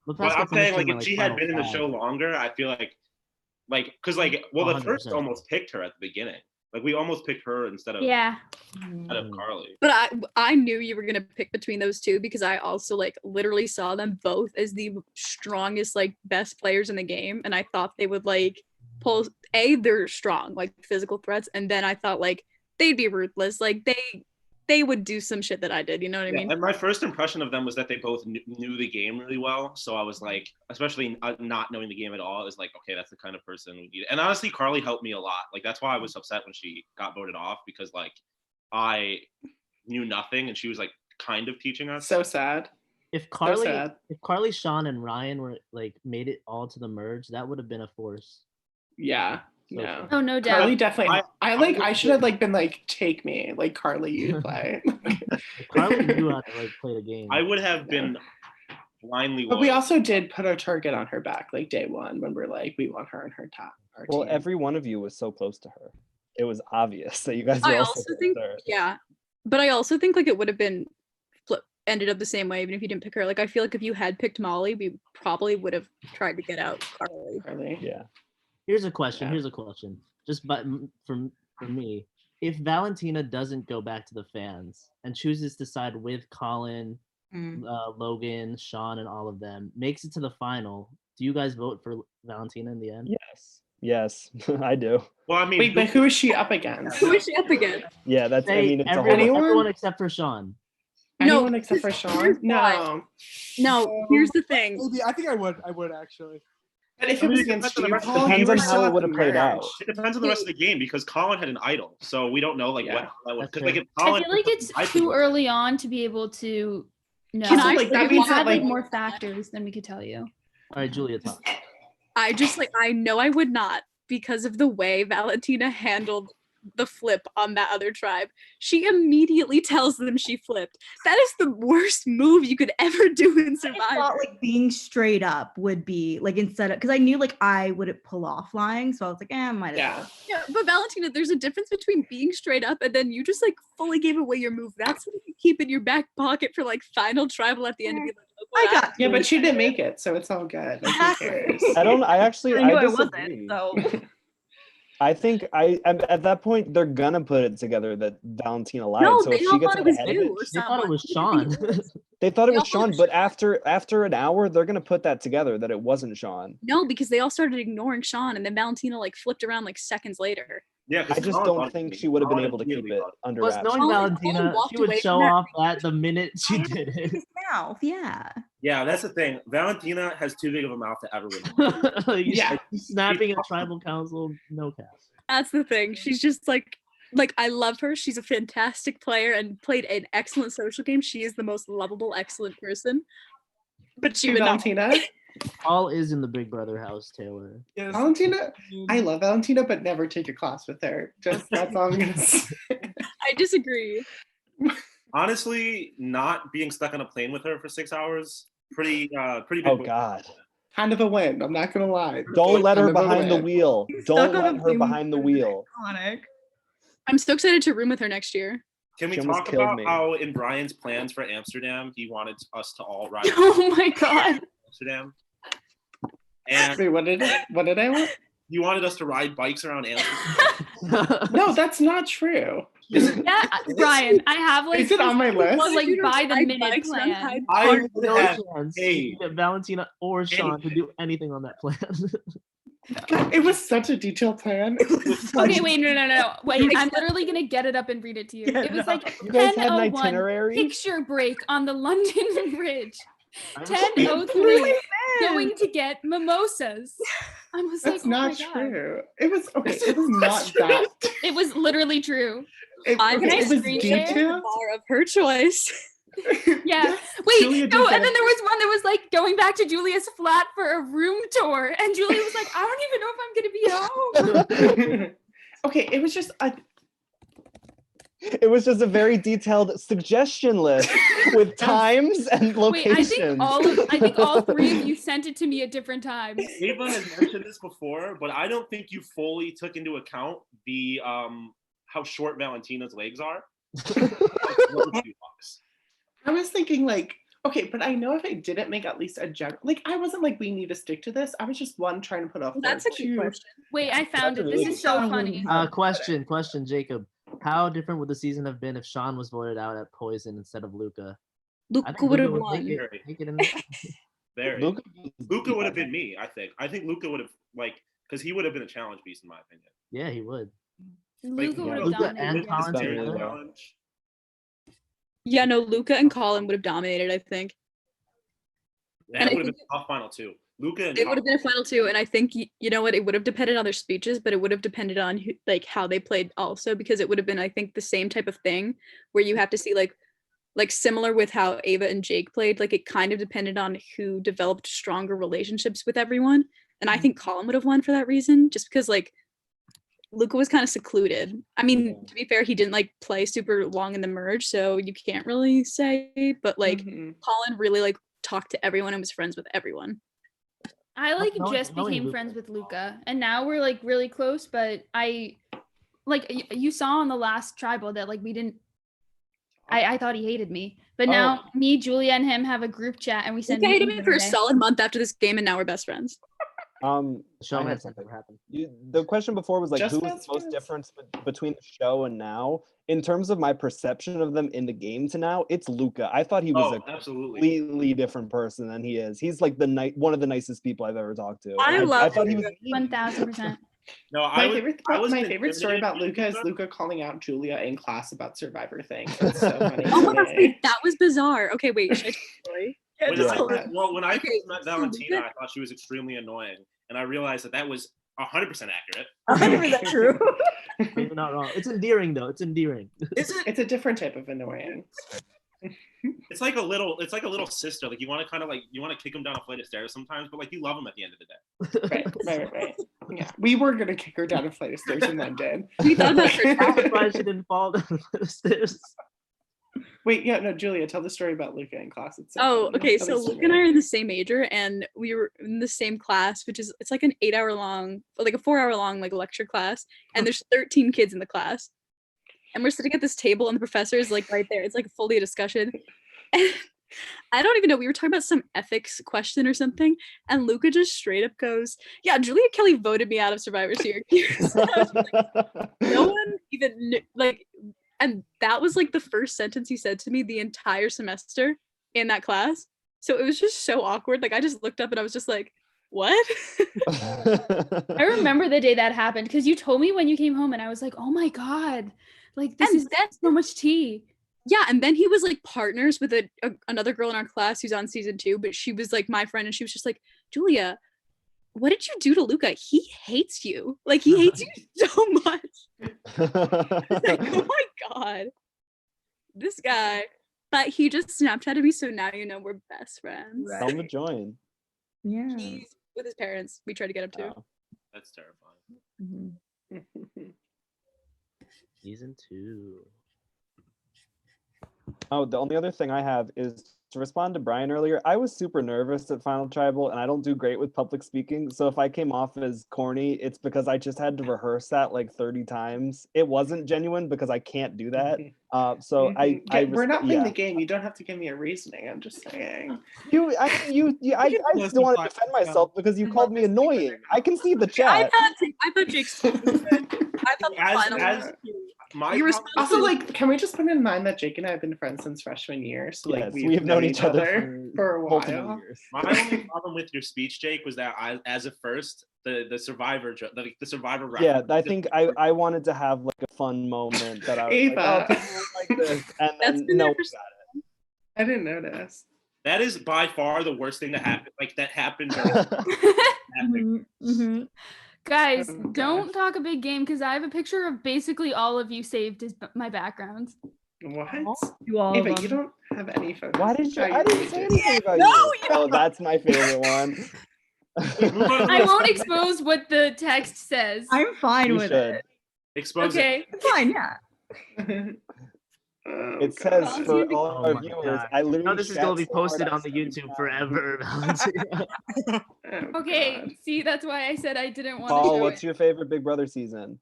but I'm saying like if she had been in the show longer, I feel like because like well the first 100%. almost picked her at the beginning. Like we almost picked her instead of Yeah. Carly. But I knew you were gonna pick between those two because I also like literally saw them both as the strongest, like best players in the game, and I thought they would like pull. They're strong, like physical threats, and then I thought like they'd be ruthless, like they would do some shit that I did. You know what I mean? And my first impression of them was that they both knew the game really well. So I was like, especially not knowing the game at all, it was like, okay, that's the kind of person we need. And honestly, Carly helped me a lot. Like that's why I was upset when she got voted off because like I knew nothing and she was like kind of teaching us. So sad. If sad. Carly, Sean, and Ryan were like made it all to the merge, that would have been a force. Yeah. So No. Oh, no doubt. Carly definitely. I I should have like been like, take me, like Carly, you play. Carly knew how to like play the game. I would have been blindly. But we loyal. also did put our target on her back, like day one, when we're like, we want her in her top. Our Well, team. every one of you was so close to her. It was obvious that you guys were I also also close think to her. yeah, but I also think like it would have been ended up the same way even if you didn't pick her. Like I feel like if you had picked Molly, we probably would have tried to get out Carly. Carly. Yeah. Here's a question. Yeah. Here's a question. Just but for me, if Valentina doesn't go back to the fans and chooses to side with Colin, Logan, Sean, and all of them, makes it to the final, do you guys vote for Valentina in the end? Yes, I do. Well, I mean, Wait, but who is she up against? Who is she up against? Yeah, that's. I Say mean, it's a everyone, whole. everyone except for Sean. No, Anyone except for here's Sean? why. No. No, here's the thing. Maybe I think I would actually. But if it was against you, Depends Paul, on you were how still it at would've the played out. merge. it depends on the rest of the game because Colin had an idol, so we don't know like Yeah, what. that's Because like fair. if I Colin, feel like it's too early on to be able to know. Can I- like, that if we means that, had like like- more factors, then we could tell you. All right, Julia, talk. I just like I know I would not because of the way Valentina handled the flip on that other tribe. She immediately tells them she flipped. That is the worst move you could ever do in I Survivor. thought like being straight up would be like instead of because I knew like I wouldn't pull off lying, so I was like, I might as Yeah. well. Yeah, but Valentina, there's a difference between being straight up and then you just like fully gave away your move. That's what you keep in your back pocket for like final tribal at the end of the I got Yeah, but she didn't make it, so it's all good. Like, who Exactly. cares? I don't. I actually. I knew I disagree. wasn't, so I think at that point they're gonna put it together that Valentina lied. No, so they if all she gets thought it out was ahead of you it, or They thought it was Sean. they thought it They was all thought Sean. it was But after an hour, they're gonna put that together that it wasn't Sean. No, because they all started ignoring Sean and then Valentina like flipped around like seconds later. yeah, 'cause I just Colin don't thought think it she would have been Colin able to keep immediately it thought under Plus, wraps. knowing Colin Valentina, walked she would away show from that off that the minute she did it. his mouth, yeah. Yeah, that's the thing. Valentina has too big of a mouth to ever win. Like, Yeah. snapping at tribal council, no cast. That's the thing. She's just like like I love her. She's a fantastic player and played an excellent social game. She is the most lovable, excellent person. But she would not. Valentina. All is in the Big Brother house, Taylor. Yes. Valentina, I love Valentina, but never take a class with her. Just that's all I'm gonna say. I disagree. Honestly, not being stuck on a plane with her for 6 hours, pretty big. Oh God. Kind of a win. I'm not gonna lie. Don't let her Kind of a behind the win. wheel. Stuck Don't on let a her plane behind the with wheel. Iconic. I'm so excited to room with her next year. Can we She almost talk killed about me. how in Brian's plans for Amsterdam, he wanted us to all ride Oh my god. Amsterdam? And Wait, what did I want? he wanted us to ride bikes around Amsterdam. No, that's not true. Yeah, Brian, I have like Is it on my list? was, like by the minute Bikes around plan. Hyde I Park. would No have chance paid. you get Valentina or Sean to do anything on that plan. God, it was such a detailed plan. Okay, wait, no. Wait, I'm literally gonna get it up and read it to you. Yeah, It was no. like You guys had an 10:01 itinerary? picture break on the London Bridge. I'm 10:03 going to get mimosas. I was That's like, oh not my God. true. It was okay. It was not that. It was literally true. I'm Okay, gonna it was screen share the detailed. Bar of her choice. Yeah. Yes, Wait, Julia did no, get and it. then there was one that was like going back to Julia's flat for a room tour, and Julia was like, I don't even know if I'm gonna be home. Okay, it was just It was just a very detailed suggestion list with times and Wait, locations. I think all three of you sent it to me at different times. Ava has mentioned this before, but I don't think you fully took into account the how short Valentina's legs are. I was thinking like, okay, but I know if I didn't make at least a general, like I wasn't like we need to stick to this. I was just one trying to put off. That's a good question. Wait, I found That's it. a This really is so good funny. Question, Jacob. How different would the season have been if Sean was voted out at Poison instead of Luca? Luca would have won. Take it in there. Very. Luca Luca would have been me, I think. I think Luca would have because he would have been a challenge beast in my opinion. Yeah, he would. Luca would have Luca dominated. and His Colin better parents' than challenge. Yeah, no, Luca and Colin would have dominated, I think. That And I would have been think a tough final two. Luca and it would have Colin. been a final two, and I think you know what? It would have depended on their speeches, but it would have depended on who, like how they played also, because it would have been, I think, the same type of thing where you have to see like similar with how Ava and Jake played. Like it kind of depended on who developed stronger relationships with everyone, and I think Colin would have won for that reason, just because like Luca was kind of secluded. I mean, to be fair, he didn't like play super long in the merge, so you can't really say. But like Mhm. Colin really like talked to everyone and was friends with everyone. I like Knowing- just knowing became Luca. friends with Luca, and now we're like really close. But I, like, you saw on the last tribal that like we didn't. I thought he hated me, but now me, Julia, and him have a group chat, and we send. Luca hated me memes for a every day. solid month after this game, and now we're best friends. Show I me had that's never happened. the question before was like, Just who was best the most friends. difference between the show and now? In terms of my perception of them in the game to now, it's Luca. I thought he was Oh, a absolutely. completely different person than he is. He's like one of the nicest people I've ever talked to. I And love I thought he was. 1000%. No, My favorite intimidated story about by Luca is Luca calling out Julia in class about Survivor thing. It's so funny. Oh my to gosh, me. wait, that was bizarre. Okay, wait, should I tell the story? When I Okay, first met so Valentina, Luca- I thought she was extremely annoying, and I realized that was 100% accurate. 100% true. You're not wrong. It's endearing though. It's endearing. It's a different type of annoying. It's like a little sister. Like you want to kick him down a flight of stairs sometimes, but like you love him at the end of the day. Right. Yeah, we were gonna kick her down a flight of stairs and then did. We thought about it. I'm surprised she didn't fall down the stairs. Wait, yeah, no, Julia, tell the story about Luca in class. It's so Oh, funny. okay. Tell So the Luke story. and I are in the same major, and we were in the same class, which is it's like an 8-hour long, like a 4-hour long like lecture class, and there's 13 kids in the class, and we're sitting at this table, and the professor is like right there. It's like fully a discussion. And I don't even know. We were talking about some ethics question or something, and Luca just straight up goes, "Yeah, Julia Kelly voted me out of Survivor Syracuse." I was just like, no one even knew, like, and that was like the first sentence he said to me the entire semester in that class. So it was just so awkward. Like I just looked up and I was just like, what? I remember the day that happened because you told me when you came home, and I was like, oh my God, like this And is so much tea. Yeah, and then he was like partners with another girl in our class who's on season 2, but she was like my friend, and she was just like, Julia, what did you do to Luca? He hates you. Like, he hates you so much. It's like, oh my God. This guy. But he just Snapchatted me, so now you know we're best friends. Tell him to join. Yeah. He's with his parents. We tried to get him to. Oh. That's terrifying. Mhm. Season 2. Oh, the only other thing I have is to respond to Brian earlier. I was super nervous at Final Tribal, and I don't do great with public speaking. So if I came off as corny, it's because I just had to rehearse that like 30 times. It wasn't genuine because I can't do that. So we're not playing yeah. the game. You don't have to give me a reasoning. I'm just saying. I still want to defend myself because you called me annoying. I can see the chat. I thought Jake's I thought the final Also, like, can we just put in mind that Jake and I have been friends since freshman year? So like, Yes, we've known each other for a multiple while. years. My only problem with your speech, Jake, was that as a first, the Survivor reference. Yeah, I think I wanted to have like a fun moment that I was like, oh, people like this, and then no one got it. I didn't notice. That is by far the worst thing that happened. Like that happened. During Guys, don't talk a big game because I have a picture of basically all of you saved as my backgrounds. What? You all Ava, love you don't have any photos. Why did you? Yeah, I didn't say anything about No, you. you Oh, that's my favorite one. I won't expose what the text says. I'm fine You with should. it. Expose Okay. It's fine, yeah. It says God. for all Oh our my viewers, God. I literally. No, this is shat gonna be so hard posted I on the said YouTube it. forever. Valentina. Okay, see, that's why I said I didn't want to Paul, show what's it. your favorite Big Brother season?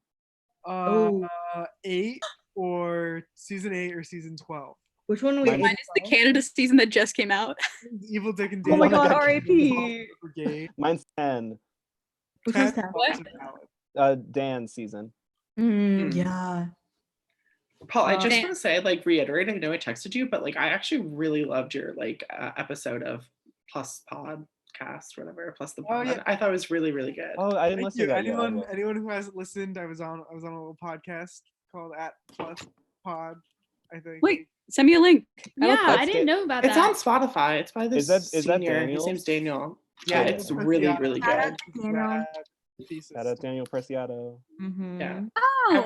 8 or season 8 or season 12. Which one was Mine Mine is the Canada season that just came out. Evil Dick and Oh my Dave. God, got R.I.P. Brigade. Mine's 10. Which one's Ted that? Bunch of Ballad. Dan's season. Yeah. Paul, I just Damn. want to say, like, reiterate. I know I texted you, but like, I actually really loved your like episode of Plus Podcast, whatever. Plus the Oh, pod. yeah. I thought it was really, really good. Oh, I didn't Thank listen you. to that yet. I Anyone will. anyone who hasn't listened, I was on a little podcast called at Plus Pod, I think. Wait, send me a link. Yeah, Let's I didn't get- know about It's that. on Spotify. It's by this Is that senior. His Daniels? name's Daniel. Yeah, Okay. it's really, really Shout good. out to Daniel. Thesis. Shout out Daniel Preciado. Yeah. Oh,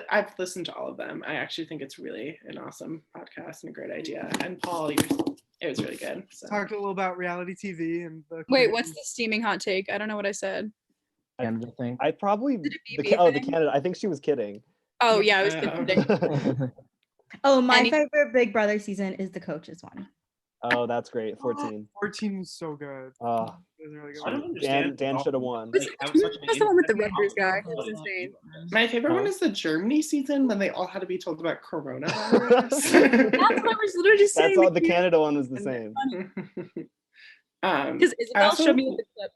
I've listened to all of them. I actually think it's really an awesome podcast and a great idea. And Paul, it was really good. So. Talked a little about reality TV and the wait, what's the steaming hot take? I don't know what I said. Canada thing. I probably Did it the BB the thing? Canada. I think she was kidding. Oh yeah, I was Yeah. kidding. Oh, my Any- favorite Big Brother season is the coaches one. Oh, that's great. 14. 14 was so good. Oh, It was a really good I don't one. understand. Dan should have won. Who's Like, have who's such an the one with the interest- Rutgers guy? What's his name? My favorite one Huh? is the Germany season when they all had to be told about coronavirus. That's what I was literally just saying. That's all. The Canada one was the same. Um, Because I Isabel also- showed me the clip.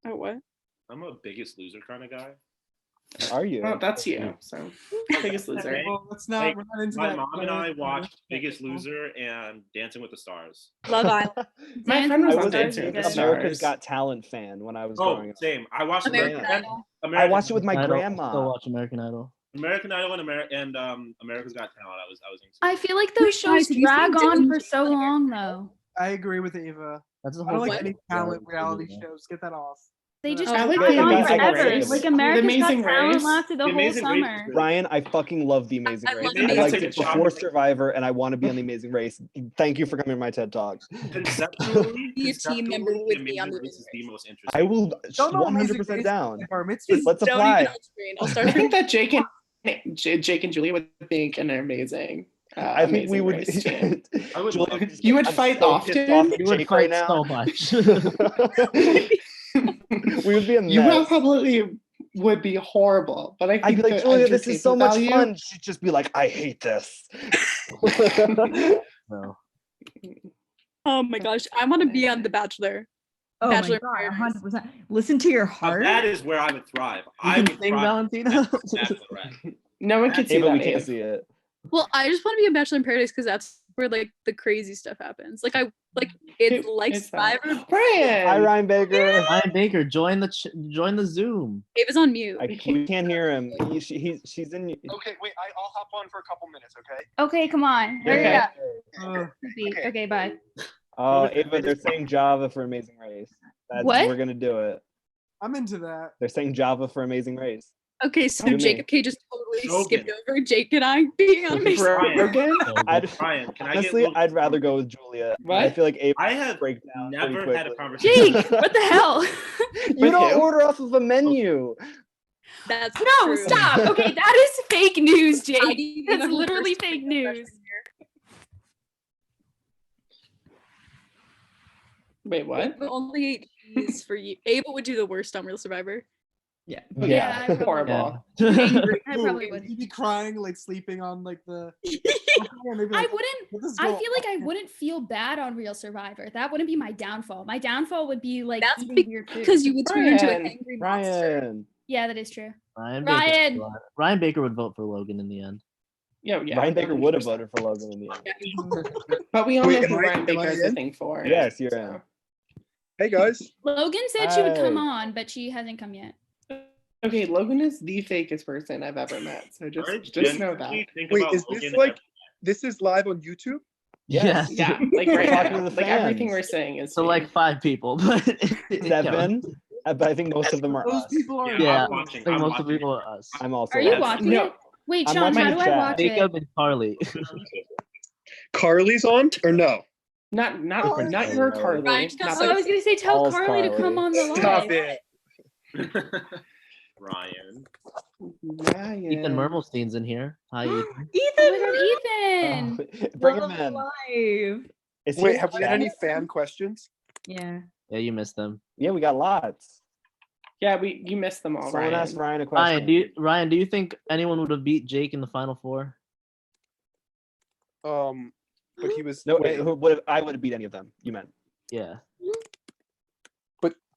Oh what? I'm a Biggest Loser kind of guy. Are you? well, that's you. So Biggest Loser. Well, let's not. Like, we're not into My that. mom and I watched Biggest Loser. Loser and Dancing with the Stars. Love Island. My friend was I on was Dancing a with the America's Stars. Got Talent fan when I was Oh, growing up. same. I watched American Yeah. Idol. I watched it with my Idol. grandma. Still watch American Idol. American Idol and America's Got Talent. I was into. I feel like those Wait, shows guys, have you drag seen on Dylan for so James? long though. I agree with Ava. That's the I whole don't like What? any talent reality shows. Get that off. They just I like drag The on Amazing forever. Race. Like The America's Amazing Got Talent Race. lasted the The whole Amazing Race summer. is Ryan, I fucking love The Amazing I Race. love The I Amazing liked Race. it before Survivor, and I want to be on The Amazing Race. Thank you for coming to my TED Talk. Conceptually, Be a team member conceptually, with The me on Amazing The Race is the Amazing most I interesting. will Don't know 100% down. Bar mitzvah. Let's Don't apply. even on screen. I'll I start think that Jake and Julie would make an amazing. I think we Amazing would. Race team. I would Julia love could to. You would I'm fight so often. pissed off at You would Jake right fight now. so much. We would be a mess. You probably would be horrible, but I think I'd be like, the Julia, this is so much entertainment fun. value- She'd just be like, I hate this. No. Oh my gosh, I want to be on The Bachelor. Oh Bachelor my in God, Paradise. 100%. Listen to your Now, heart. that is where I would thrive. You I can would sing, thrive. Valentina? Bachelorette. No one could see Ava, that. we can't Ava. see it. Well, I just want to be a Bachelor in Paradise because that's where like the crazy stuff happens. Like it's Who like is that? Survivor. Brian. Hi, Ryan Baker. Ryan Baker, join the Zoom. It on mute. We can't hear him. She's in. Okay, wait, I'll hop on for a couple minutes, okay? Okay, come on. Hurry Okay. up. Ugh. Okay, bye. Ava, they're saying Java for Amazing Race. What? We're gonna do it. I'm into that. They're saying Java for Amazing Race. Okay, so What do you Jacob mean? K just totally Logan. skipped over Jake and I being on Amazing Ryan. Rogan? Ryan, can I get Honestly, Logan? I'd rather go with Julia. What? I feel like Ava I have break down never pretty had a quickly. conversation. Jake, what the hell? You With don't who? order off of a menu. That's No, true. stop. Okay, that is fake news, I Jake. didn't That's know who the literally first fake person news. Wait, what? But only 8 G's for you. Ava would do the worst on Real Survivor. Yeah. Yeah, I probably Horrible. Angry. I Ooh, probably would. You'd be crying, like sleeping on like the. Okay, and they'd be I like, wouldn't. "Let this I go feel like I on." wouldn't feel bad on Real Survivor. That wouldn't be my downfall. My downfall would be like That's eating weird food. because you would turn into an Ryan. angry monster. Ryan. Yeah, that is true. Ryan Baker would vote for Logan in the end. Yeah, yeah. Ryan Baker would have 100%. voted for Logan in the end. But we all Wait, know who am I- Ryan am Baker I is a in? thing for. Yes, you're in. Hey guys. Logan said she would come Hey. on, but she hasn't come yet. Okay, Logan is the fakest person I've ever met. So I just know genuinely that. think Wait, about is this Logan like this is live on YouTube? Yes. Yeah, like We're right talking now. to the Like everything fans. we're saying is So fake. like 5 people, but it counts. 7. But I think most of them are Those us. people are. Yeah, I'm watching. I think I'm most of watching. the people are us. I'm also. Are you us. watching No. it? Wait, I'm Sean, watching how the do I chat. watch Jacob it? and Carly. Carly's on or no? Not Different your Carly. Carly. Ryan just Not Oh, I was gonna say tell All's Carly to come Carly. on the live. Stop it. Ryan. Ryan. Ethan Mermelstein's in here. Hi, Ethan. Oh my God, Ethan. Bring him in. Live. Is he Wait, in have the we had chat? any fan questions? Yeah. Yeah, you missed them. Yeah, we got lots. Yeah, you missed them all, Someone Ryan. asked Ryan a question. Ryan, do you think anyone would have beat Jake in the final 4? But he was No, wait, I would have beat any of them. You meant? Yeah.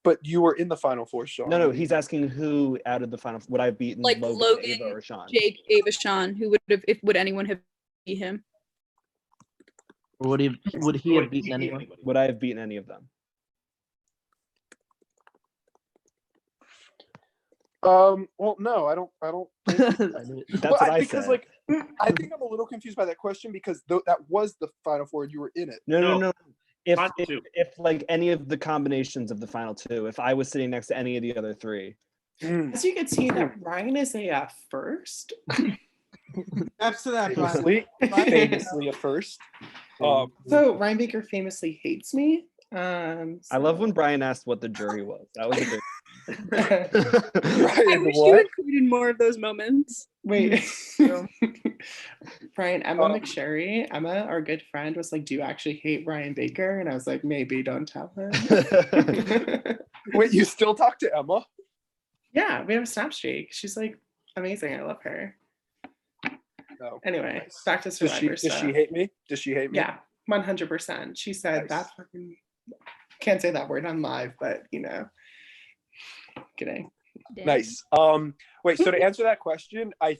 but you were in the final 4, Sean. No. He's asking who out of the final would I have beaten Like Logan, Ava, or Sean? Jake, Ava, Sean. Who would anyone have beat him? Or would he have beaten anyone? Would I have beaten any of them? Well, no, I don't. That's Well, what I because said. like I think I'm a little confused by that question because that was the final 4 and you were in it. No. Final two. If like any of the combinations of the final 2, if I was sitting next to any of the other 3, As you can see, that Ryan is a first. That's to that, Brian. Famously at first. So Ryan Baker famously hates me. I love when Brian asked what the jury was. That was a great. I Ryan, wish you what? included more of those moments. Wait. Brian, Emma McSherry, Emma, our good friend, was like, "Do you actually hate Ryan Baker?" And I was like, "Maybe, don't tell him." Wait, you still talk to Emma? Yeah, we have a snap streak. She's like amazing. I love her. No. Anyway, back to Does Survivor she stuff. hate me? Does she hate me? Yeah, 100%. She said Nice. that fucking can't say that word on live, but kidding. Nice. Wait, so to answer that question, I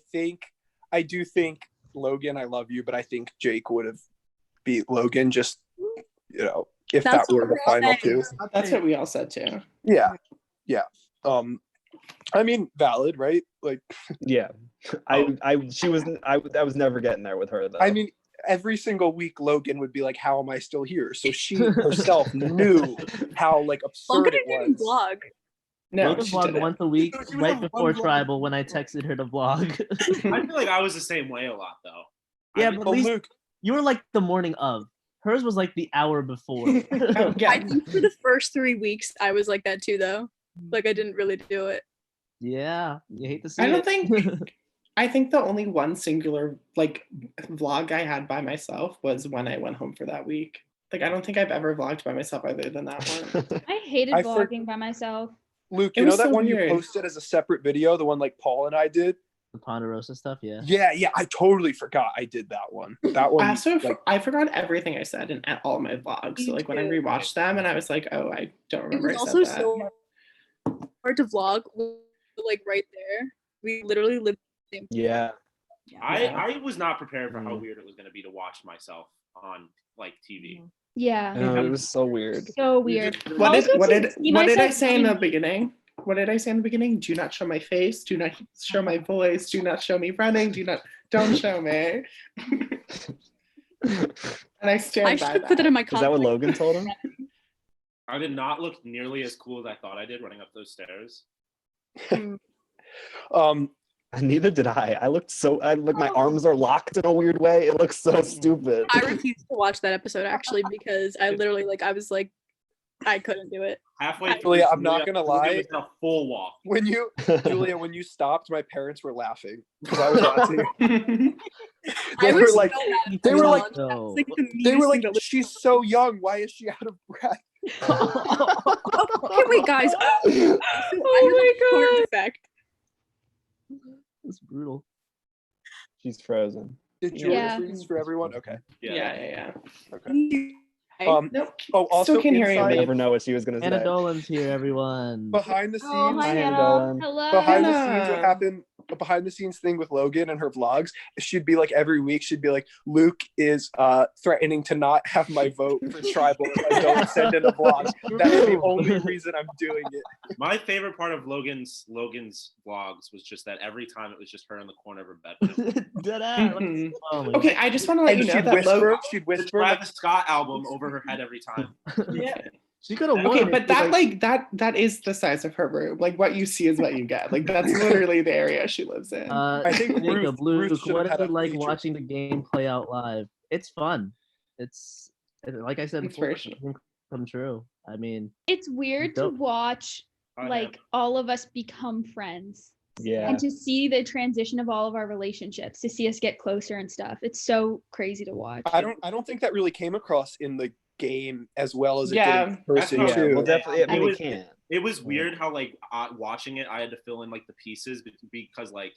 do think Logan, I love you, but I think Jake would have beat Logan just if That's that were what the we're final saying. 2. That's what we all said too. Yeah. I mean, valid, right? Like, Yeah, I was never getting there with her though. I mean, every single week Logan would be like, "How am I still here?" So she herself knew how like absurd Logan it didn't even was. vlog. No, Logan she vlogged didn't. once a week, She would right have before one vlog. Tribal, when I texted her to vlog. I feel like I was the same way a lot though. Yeah, I mean, but Oh, at least Luke, you were like the morning of. Hers was like the hour before. Oh, yeah. I think for the first 3 weeks, I was like that too, though. Like I didn't really do it. Yeah, you hate to see I it. don't think. I think the only one singular like vlog I had by myself was when I went home for that week. Like I don't think I've ever vlogged by myself other than that one. I hated I vlogging by myself. Luke, It you know was that so one weird. you posted as a separate video, the one like Paul and I did? The Ponderosa stuff, yeah. Yeah, I totally forgot I did that one. That one, I forgot everything I said in at all my vlogs. So Me like when I too. rewatched them, and I was like, oh, I don't It remember was I also said that. so hard to vlog, like right there. We literally lived the same. Yeah. I was not prepared for how Mhm. weird it was going to be to watch myself on like TV. Yeah. I know, it was so weird. So weird. What did Also, to see I myself say in the doing- beginning? What did I say in the beginning? Do not show my face. Do not show my voice. Do not show me running. Don't show me. And I stand I by should put that in my Is that what conflict. Logan told him? I did not look nearly as cool as I thought I did running up those stairs. Neither did I. My arms are locked in a weird way. It looks so stupid. I refused to watch that episode actually because I literally I was like, I couldn't do it. Halfway through, Julia, I'm not gonna lie. It was a full walk. Julia, when you stopped, my parents were laughing because I was watching. I was they were like, they were like, she's so young. Why is she out of breath? okay, wait, guys. Oh my god! It's brutal. She's frozen. Did Julia freeze for everyone? Okay. Yeah. Okay. Nope. Oh, also Still can't hear you. I inside, never know what she was gonna say. Anna Dolan's here, everyone. behind the scenes, Oh, hi, Hi, Hannah. Dolan. Hello. behind the scenes, Hannah. what happened? A behind the scenes thing with Logan and her vlogs. She'd be like every week. She'd be like, Luke is threatening to not have my vote for tribal if I don't send in a vlog. That's the only reason I'm doing it. My favorite part of Logan's vlogs was just that every time it was just her in the corner of her bed. Deadass. Oh my Okay, God. I just want to let And you know she'd that Logan. she'd The whisper, like, Travis Scott album over her head every time. She could have won. Okay, if but she, that is the size of her room. Like what you see is what you get. Like that's literally the area she lives in. I think Jacob, Ruth Luke, should what have is had it a like feature. watching the game play out live? It's fun. It's like I said before, Inspirational. it can come true. I mean, It's weird to Dope. watch I like all of us become friends Yeah. and to see the transition of all of our relationships, to see us get closer and stuff. It's so crazy to watch. I don't think that really came across in the game as well as it Yeah, did in person that's Yeah, too. well, definitely, it It really was- can't. It was weird how watching it, I had to fill in like the pieces because like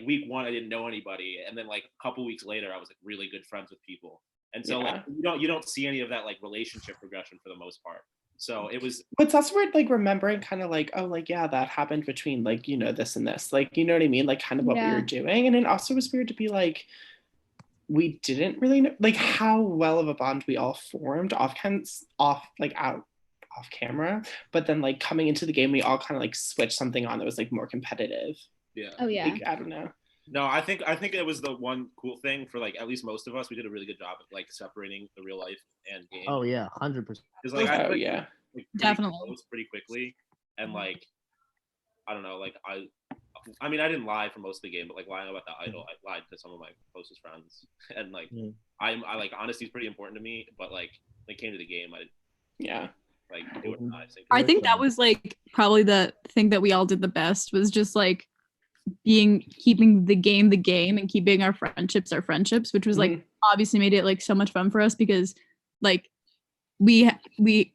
week one I didn't know anybody, and then like a couple weeks later I was like really good friends with people, and so like you don't see any of that like relationship progression for the most part. So it was. But it's also weird, like remembering kind of like, oh, like yeah, that happened between like this and this, like you know what I mean, like kind of what we Yeah. were doing, and it also was weird to be like, we didn't really know like how well of a bond we all formed off camera, but then like coming into the game we all kind of like switched something on that was like more competitive. Yeah. Oh yeah. Like, I don't know. No, I think it was the one cool thing for like at least most of us. We did a really good job of like separating the real life and game. oh yeah, 100%. Because like I Oh like, yeah. like, Definitely. pretty quickly, and like I don't know, like I mean I didn't lie for most of the game, but like lying about the idol, I lied to some of my closest friends, and like I like honesty is pretty important to me, but like when it came to the game, I Yeah. like do it or not. I think that was like probably the thing that we all did the best, was just like keeping the game and keeping our friendships, which was like obviously made it like so much fun for us, because like we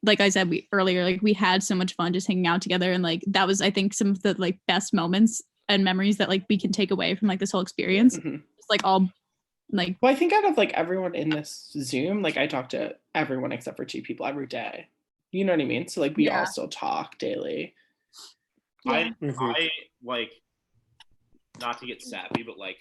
like I said earlier, like we had so much fun just hanging out together, and like that was I think some of the like best moments and memories that like we can take away from like this whole experience. It's like all like, well, I think out of like everyone in this Zoom, like I talk to everyone except for 2 people every day. You know what I mean? So like we all still talk daily. I like, not to get sappy, but like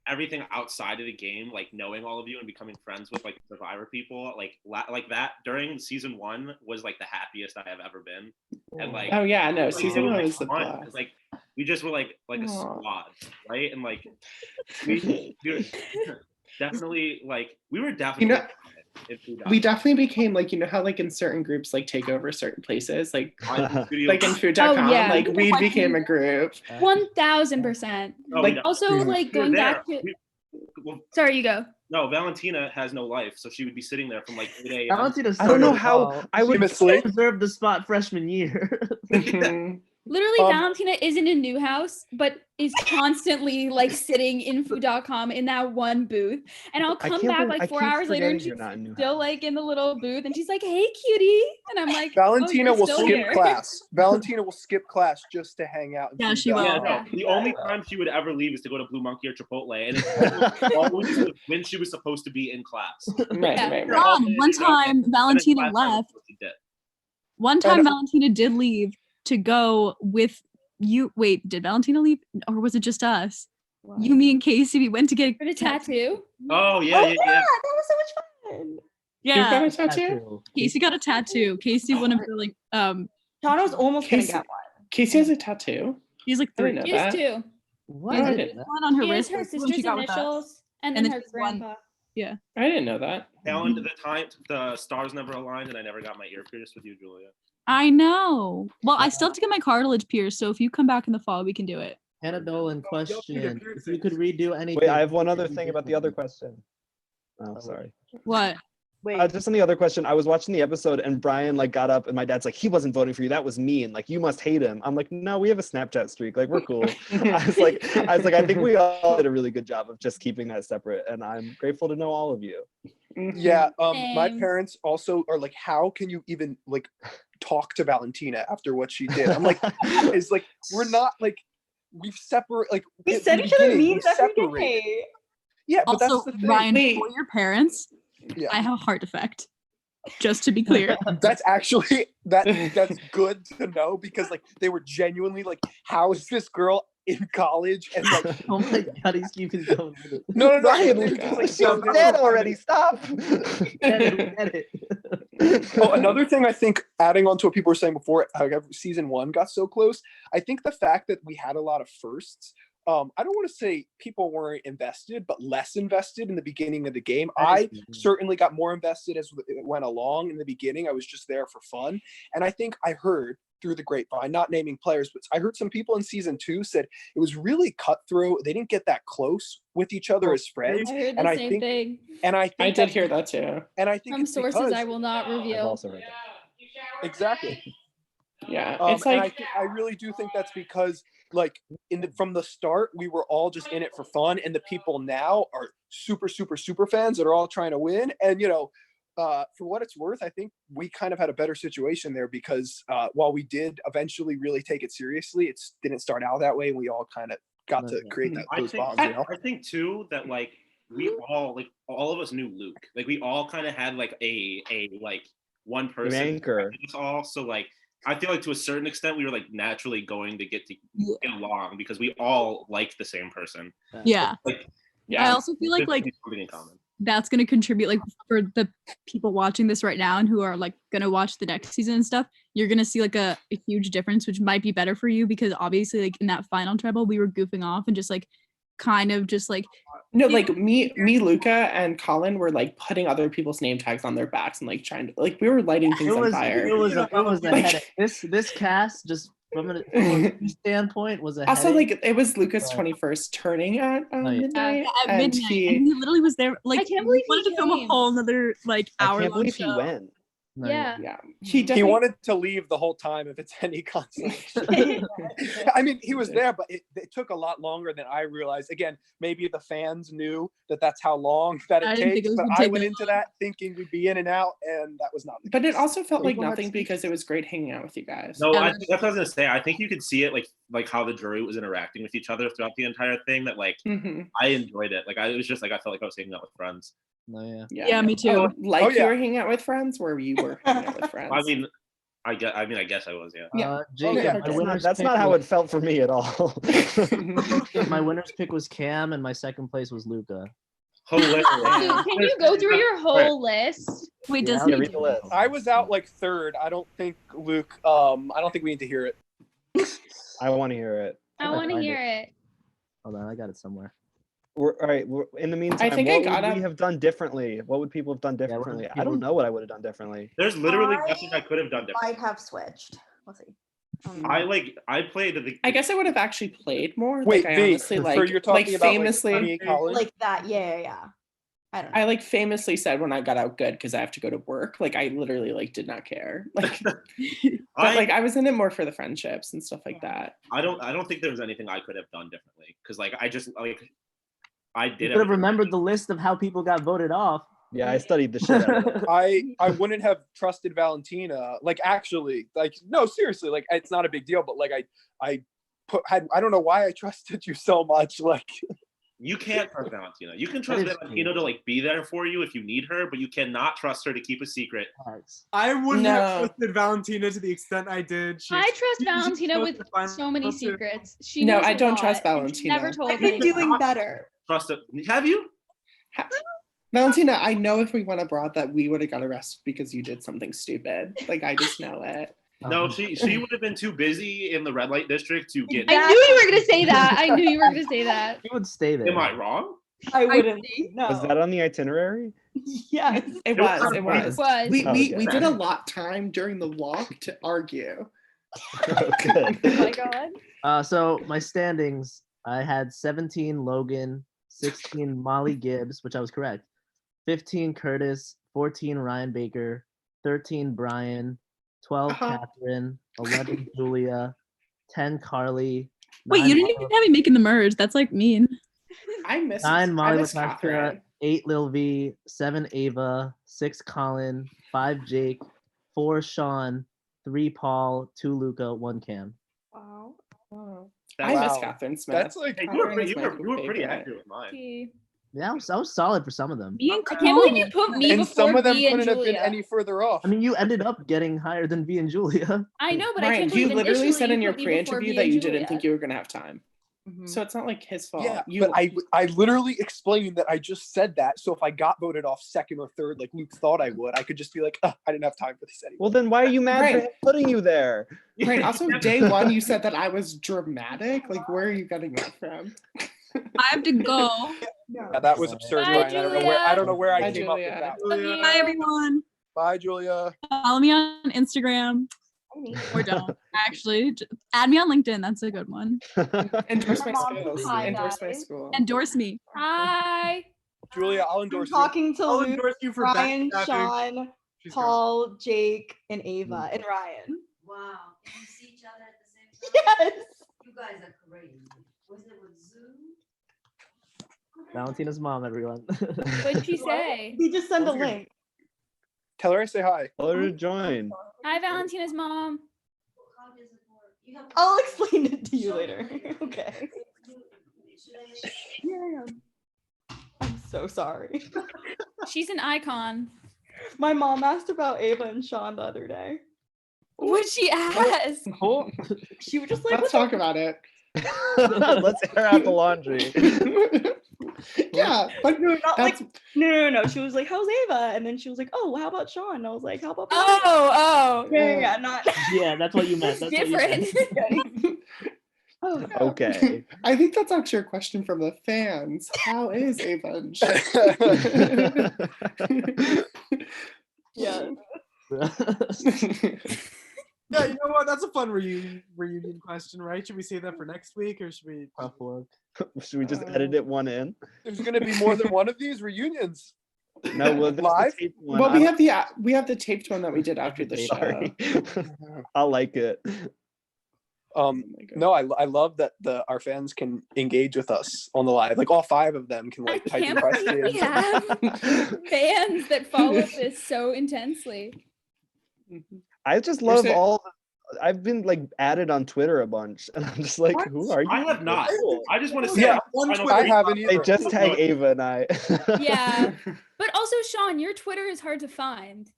everything outside of the game, like knowing all of you and becoming friends with like Survivor people, like that during season 1 was like the happiest I have ever been. And like, oh yeah, no, like, season 1 was the fun, blast. 'cause, like we just were like a squad, right? And like we were definitely like we were definitely. We definitely became like, you know how like in certain groups like take over certain places, like like in food.com, Oh, yeah. like we became a group. 1000%. Oh, like no. Also, like We were going there. back to. Well, Sorry, you go. no, Valentina has no life, so she would be sitting there from like 8 a.m. Valentina I don't know started how all- I would Famously. reserve the spot freshman year. Literally, Valentina isn't in Newhouse, but is constantly like sitting in food.com in that one booth. And I'll come back like 4 hours later and she's still like in the little booth and she's like, hey, cutie. And I'm like, Valentina oh, will still skip here. class. Valentina will skip class just to hang out. Yeah, she will. Yeah, no, the only time she would ever leave is to go to Blue Monkey or Chipotle, and it's always when she was supposed to be in class. Right. one time Valentina left. One time Valentina did leave to go with you. Wait, did Valentina leave, or was it just us? What? You, me, and Casey. We went to get For the tattoo. Oh yeah, yeah. That was so much fun. You Yeah, got a tattoo? Casey got a tattoo. Casey, one of the like, Shauna was almost gonna get one. Casey has a tattoo. he's like I 3. didn't She know is that. too. What? I didn't know. One on her She has wrist. her that's the one sister's she got with us. initials and And then then her she's one- grandpa. Yeah. I didn't know that. Calendar, the stars never aligned, and I never got my ear pierced with you, Julia. I know. Well, I still have to get my cartilage pierced, so if you come back in the fall, we can do it. Hannah Dolan question: piercings. if you could redo anything. Wait, I have one other thing about the other question. Oh, sorry. What? Wait. Just on the other question, I was watching the episode and Brian like got up and my dad's like, he wasn't voting for you. That was mean. Like, you must hate him. I'm like, no, we have a Snapchat streak. Like, we're cool. I was like, I think we all did a really good job of just keeping that separate. And I'm grateful to know all of you. Yeah, my Same. parents also are like, how can you even like talk to Valentina after what she did? I'm like, it's like we're not like we've separated. Like We at send the each other beginning, memes we every separated. day. Yeah, but Also, that's the thing. Ryan, Wait. for your parents, Yeah. I have a heart defect. Just to be clear. That's actually that's good to know because like they were genuinely like, how is this girl in college? And like, Oh my god, he's keeping going with it. no, Ryan, they were just, like, she's no, dead already. Stop. Get it. Oh, another thing I think, adding on to what people were saying before, how season 1 got so close. I think the fact that we had a lot of firsts. I don't want to say people weren't invested, but less invested in the beginning of the game. I certainly got more invested as it went along in the beginning. I was just there for fun. And I think I heard through the grapevine, not naming players, but I heard some people in season 2 said it was really cutthroat. They didn't get that close with each other as friends. I heard the And I same think, thing and I think I did hear that too. And I think from it's sources because, I will not I've reveal. also heard that. exactly. Yeah, it's And like I really do think that's because like from the start we were all just in it for fun, and the people now are super fans that are all trying to win. And for what it's worth, I think we kind of had a better situation there because while we did eventually really take it seriously, it didn't start out that way, and we all kind of got to create those bonds. I think too that like we all like all of us knew Luke. Like we all kind of had like a like one person anchor. It's all so like I feel like to a certain extent we were like naturally going to get along because we all liked the same person. Yeah. Like, I also feel like something in common. that's going to contribute, like, for the people watching this right now and who are like going to watch the next season and stuff, you're going to see like a huge difference, which might be better for you because obviously like in that final treble we were goofing off and just like kind of just like no, like me, Luca, and Colin were like putting other people's name tags on their backs and like trying to like we were lighting things on fire. It was a headache. This cast just from a standpoint was a also headache. like it was Luca's 21st turning at midnight, at and midnight, and he literally was there. Like, I can't believe he wanted he to film a came. whole another like I hour. can't believe he went. Yeah. He He wanted to leave the whole time if it's any consolation. I mean, he was there, but it took a lot longer than I realized. Again, maybe the fans knew that that's how long that I it didn't think takes, it was but gonna I take went that into that thinking we'd be in and out, and that was not the But case. it also felt like People had nothing speeches. because it was great hanging out with you guys. No, I think that's what I was gonna say. I think you could see it like how the jury was interacting with each other throughout the entire thing. That like I enjoyed it. Like it was just like I felt like I was hanging out with friends. No, Yeah, me too. Oh, like you were hanging out with friends, where you were hanging out with friends. I guess I was, yeah. Jake, my winner's That's pick not how was- it felt for me at all. My winner's pick was Cam, and my second place was Luca. Hilarious. Dude, can you go through your whole list? Wait, Yeah, does I'll he? read the list. I was out like third. I don't think Luke. I don't think we need to hear it. I want to hear it. I want to find hear it. Hold on, I got it somewhere. All right. In the meantime, think what I got would we up- have done differently? What would people have done what would differently? I people- don't know what I would have done differently. There's literally I nothing I could have done different. Might have switched. Let's see. I played the. I guess I would have actually played more. Wait, like, I V, honestly so like you're talking about famously. like, me, Colin? Like that. Yeah. I don't know. I like famously said when I got out good because I have to go to work. Like I literally like did not care. Like, but like I was in it more for the friendships and stuff like that. I don't think there was anything I could have done differently because like I just like I You did. could have everything. remembered the list of how people got voted off. Yeah, I studied the shit out of it. I wouldn't have trusted Valentina. Like actually, like no, seriously, like it's not a big deal. But like I don't know why I trusted you so much. Like You can't trust Valentina. You can trust is Valentina to like be there for you if you need her, but you cannot trust her to keep a secret. I wouldn't No. have trusted Valentina to the extent I did. I trust Valentina chose with to find so many herself to- secrets. She No, knows I a don't lot, trust and she Never Valentina. told I've been me. doing better. Trust it. Have you? Valentina, I know if we went abroad that we would have got arrested because you did something stupid. Like I just know it. No, she would have been too busy in the red light district to get. I knew you were gonna say that. I knew you were gonna say that. He would stay there. Am I wrong? I wouldn't. see. No. Was that on the itinerary? Yes. It was. It was. Was. We Oh, okay. we did a lot time during the walk to argue. Oh, good. Oh my god. So my standings, I had 17 Logan, 16 Molly Gibbs, which I was correct, 15 Curtis, 14 Ryan Baker, 13 Brian, 12 Catherine, 11 Julia, 10 Carly. Wait, 9 you didn't even have me making the merge. That's like mean. I miss 9 Molly I miss Latasha, Catherine. 8 Lil V, 7 Ava, 6 Colin, 5 Jake, 4 Sean, 3 Paul, 2 Luca, 1 Cam. Wow. I miss Wow. Catherine Smith. That's like Hey, you were Catherine is pretty, my you were pretty favorite. accurate with mine. See. Yeah, I was solid for some of them. Me and I can't believe you put me and before some of them V and couldn't have been Julia. any further off. I mean, you ended up getting higher than V and Julia. I know, but I Ryan, can't believe you literally initially said in you your put me before pre-interview V that and you didn't Julia. think you were gonna have time. Mhm. So it's not like his fault. Yeah, You, but I literally explained that I just said that. So if I got voted off second or third, like Luke thought I would, I could just be like, I didn't have time for this anymore. Well, then why are you mad for Right. him putting you there? Right. Also, day one, you said that I was dramatic. Like, where are you getting that from? I have to go. Yeah, that was absurd, Bye, Ryan. I don't know where I Bye, came up with Julia. that. Love you. Bye, everyone. Bye, Julia. Follow me on Instagram. Or don't. Actually, add me on LinkedIn. That's a good one. Endorse my Mom, skills. hi, Endorse my guys. school. Endorse me. Hi. Julia, I'll I'm endorse you. talking to I'll Luke, endorse you for Ryan, backstabbing. Sean, She's Paul, Jake, and Ava, and Ryan. Wow. You see each other at the same time? Yes. You guys are crazy. Was it with Zoom? Valentina's mom, everyone. What'd she say? We just send a Don't forget- link. Tell her I say hi. Tell her to join. Hi, Valentina's mom. How does it work? You have I'll explain it to you later. Okay. Should I- Yeah. I'm so sorry. She's an icon. My mom asked about Ava and Sean the other day. What'd she ask? She was just like, Let's talk about it. Let's air out the laundry. Yeah, but No, not like that's no. She was like, "How's Ava?" And then she was like, "Oh, how about Sean?" And I was like, "How about?" Oh, Yeah, not. Yeah, that's what you meant. That's different. What you meant. Okay. I think that's actually a question from the fans. How is Ava and Sean? Yeah. Yeah, you know what? That's a fun reunion question, right? Should we save that for next week, or should we? Tough luck. Should we just edit it one in? There's gonna be more than one of these reunions. No, well, there's Live? the taped one. Well, we have the taped one that we did after the show. Sorry. I like it. Oh my God. No, I love that our fans can engage with us on the live. Like all 5 of them can I like type in can't believe we questions. have fans that follow this so intensely. I just You're love saying- all. I've been like added on Twitter a bunch, and I'm just like, who are you? I have not. people? I just want to say, Yeah, I don't I think- haven't They either. just tag Ava and I. Yeah. But also, Sean, your Twitter is hard to find.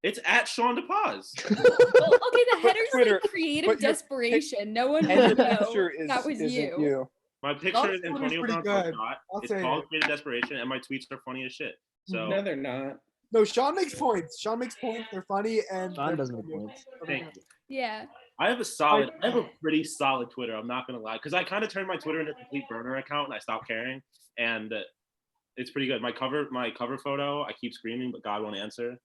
It's at Sean DePaz. Well, okay, the header's Twitter, like creative but your desperation. No one And would the know picture that was isn't you. you. My picture is Twitter's Antonio pretty Brown good. shot. I'll It's say called it. Creative Desperation, and my tweets are funny as shit. So No, they're not. No, Sean makes points. Sean makes points. They're funny and Sean they're doesn't make funny. points. thank you. Yeah. I have a pretty solid Twitter. I'm not gonna lie, because I kind of turned my Twitter into a complete burner account, and I stopped caring. And it's pretty good. My cover photo, I keep screaming, but God won't answer.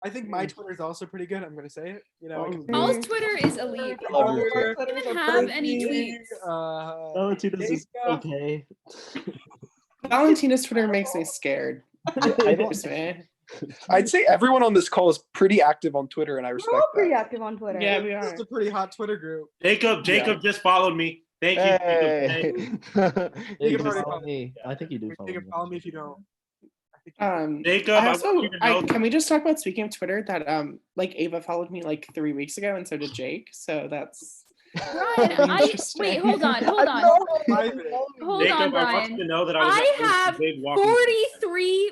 I think my Twitter is also pretty good. I'm gonna say it. You know, I can- Paul's Twitter is elite. Love your Twitter. I don't even have any tweets. Valentina's is okay. Valentina's Twitter makes me scared. I don't. Man. I'd say everyone on this call is pretty active on Twitter, and I We're respect all pretty that. active on Twitter. Yeah, we This are. is a pretty hot Twitter group. Jacob just followed me. Thank you. Jacob. Hey. Yeah, you can already follow follow me. I think you do follow You can me. follow me if you don't. I think you- Jacob, I I also, want you to know can we just talk about, speaking of Twitter, that like Ava followed me like 3 weeks ago, and so did Jake. So that's Ryan, Interesting. wait, hold on. Private. Hold Jacob, on, I want you Brian. to know that I was I at have big walking. 43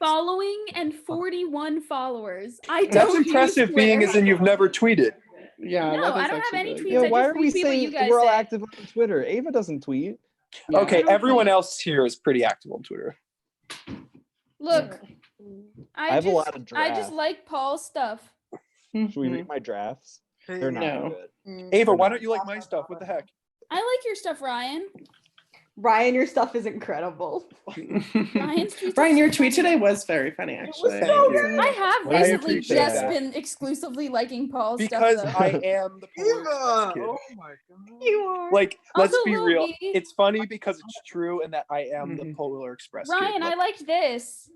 following and 41 followers. I don't That's use impressive, being Twitter. as in you've never tweeted. yeah. No, that I is don't have actually any really tweets. Yeah, I why just are we retweet what you saying guys we're all say. active on Twitter? Ava doesn't tweet. good. Okay, don't everyone tweet. else here is pretty active on Twitter. Look, I have a lot of I just drafts. like Paul's stuff. Should we read my drafts? They're not No. good. Ava, why don't you like my stuff? What the heck? I like your stuff, Ryan. Ryan, your stuff is incredible. Ryan's tweets are Brian, your so tweet funny. today was very funny, actually. Thank you. I have What do you recently appreciate just that? been exclusively liking Paul's Because stuff. I am the Polar Express Eva! kid. Oh my god. You are. Like, let's Also, be real. Logie. It's funny because it's true and that I am the Mhm. Polar Express Ryan, kid. I Like, liked this.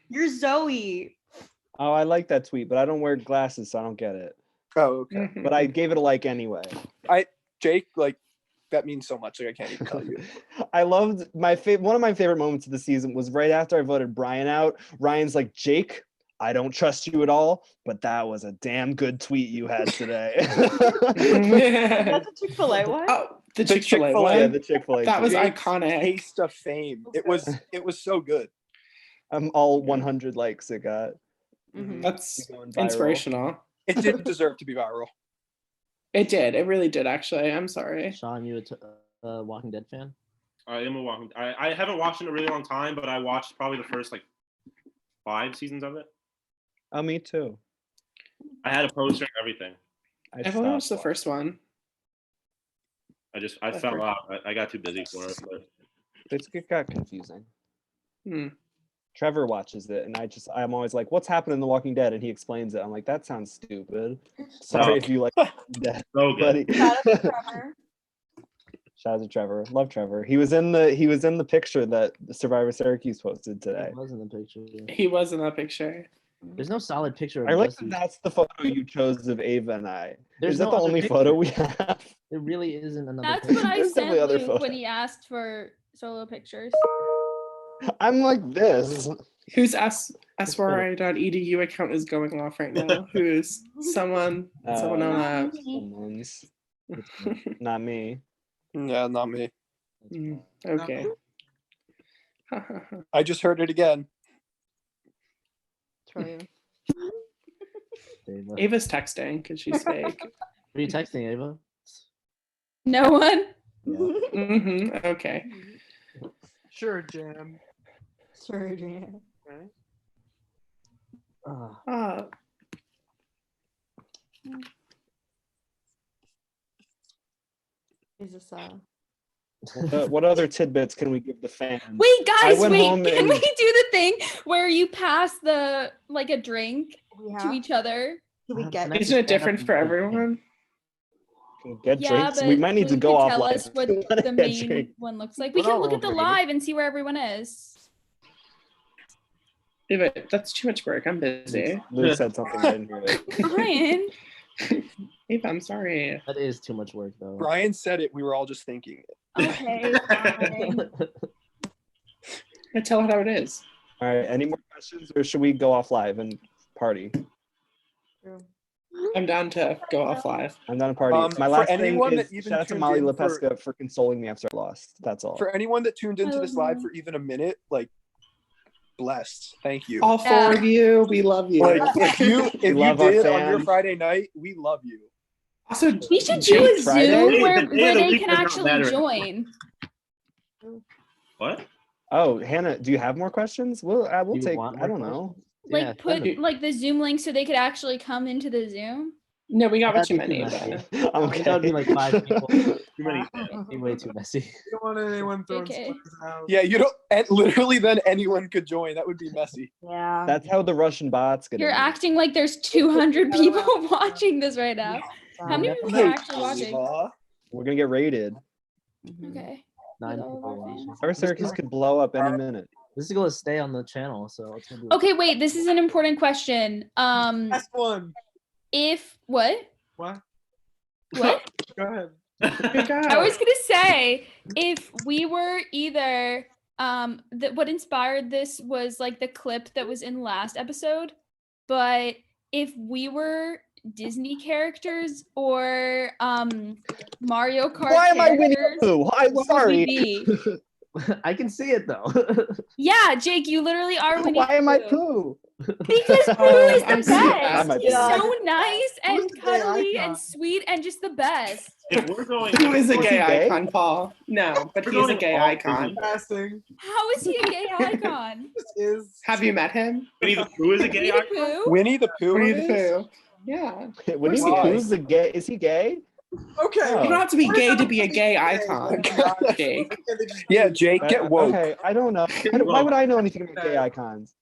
You're Zoe. Oh, I like that tweet, but I don't wear glasses, so I don't get it. oh, okay. Mhm. But I gave it a like anyway. Jake, like, that means so much. Like, I can't even tell you. I loved one of my favorite moments of the season was right after I voted Brian out. Ryan's like, Jake, I don't trust you at all, but that was a damn good tweet you had today. That's a Chick-fil-A one. Oh, the The Chick-fil-A Chick-fil-A. one. Yeah, the Chick-fil-A. That was tweet. iconic. Taste of fame. It was so good. All 100 likes it got. Mhm. That's Going viral. inspirational. It didn't deserve to be viral. It did. It really did, actually. I'm sorry. Sean, you a Walking Dead fan? I am a Walking. I haven't watched it in a really long time, but I watched probably the first like 5 seasons of it. Oh, me too. I had a poster and everything. I've only watched the first one. I fell out. I got too busy for it. But It got confusing. Hmm. Trevor watches it, and I'm always like, "What's happened in The Walking Dead?" And he explains it. I'm like, "That sounds stupid." Sorry No. if you like Walking Dead, so good. buddy. Shout out to Trevor. Shout out to Trevor. Love Trevor. He was in the picture that Survivor Syracuse posted today. He was in the picture. He was in that picture. There's no solid picture of I like Jesse. that that's the photo you chose of Ava and I. There's Is that no the other only picture. photo we have? There really isn't another That's picture. what I There's sent definitely other Luke photos. when he asked for solo pictures. I'm like this. Whose sri.edu account is going off right now? Who's someone on a Someone's. Not me. Yeah, not me. okay. I just heard it again. True. Ava. Ava's texting because she's fake. Are you texting Ava? No one. Hmm. Okay. Sure, Jam. Sure, yeah. Uh, Is this What other tidbits can we give the fans? Wait, guys, went wait. home Can and- we do the thing where you pass the like a drink we to have? each other? Can we get? isn't it different for everyone? Get Yeah, drinks. but We might need to Luke go could off tell live. us what We wanna the get main drinks. one looks like. We We're can all look at the over it. live and see where everyone is. Ava, that's too much work. I'm busy. Luke said something. I didn't hear it. Ryan. Ava, I'm sorry. That is too much work, though. Brian said it. We were all just thinking it. Okay, fine. I tell her how it is. All right. Any more questions, or should we go off live and party? I'm down to go off live. I'm down to party. My For last thing anyone that is even shout out to tuned Molly in Lepeska for consoling me after I lost. That's all. For anyone that tuned into I this love live you. for even a minute, like, blessed. Thank you. All four of you, we love you. Like, if you love our did on your fans. Friday night, we love you. Also, We should do a Jake Friday? Zoom where The day of the they week can does not actually matter. join. What? Oh, Hannah, do you have more questions? We'll You take. want I more don't know. Like Yeah, put send it. like the Zoom link so they could actually come into the Zoom. No, we got That'd too be many. messy. But I'm okay. That would be like 5 people. Too many. It'd be way too messy. You don't want anyone throwing Okay. splinters out. Yeah, you don't. And literally, then anyone could join. That would be messy. Yeah. That's how the Russian bots get You're in. acting like there's 200 people watching this right now. How many people are actually watching? Eva. We're gonna get raided. Okay. 9 With all of our people. fans. watching. Our Syracuse could blow up any minute. This is gonna stay on the channel, so it's gonna be Okay, wait, this is an important question. Last one. If what? What? What? Go ahead. Good job. I was gonna say if we were either what inspired this was like the clip that was in last episode, but if we were Disney characters or Mario Kart Why am I Winnie characters, the Pooh? I'm what would we sorry. be? I can see it though. Yeah, Jake, you literally are Winnie Why the am I Pooh. Pooh? Because Pooh Oh, is the I'm best. so I'm a He's bad so nice and Who's the gay cuddly icon? and sweet and just the best. If we're going, Who is a Was he gay gay? icon, Paul? No, but We're he's a going gay all icon. Passing. How is he a gay icon? This is. Have you met him? Winnie the Pooh is a gay Winnie the icon. Pooh? Winnie the Pooh. Winnie the is? Pooh. Yeah. Winnie the Why? Pooh's a gay. Is he gay? Okay. Oh. You don't have to be gay to be a gay icon, Jake. Yeah, Jake, get woke. Okay, I don't know. Why would I know anything about gay icons?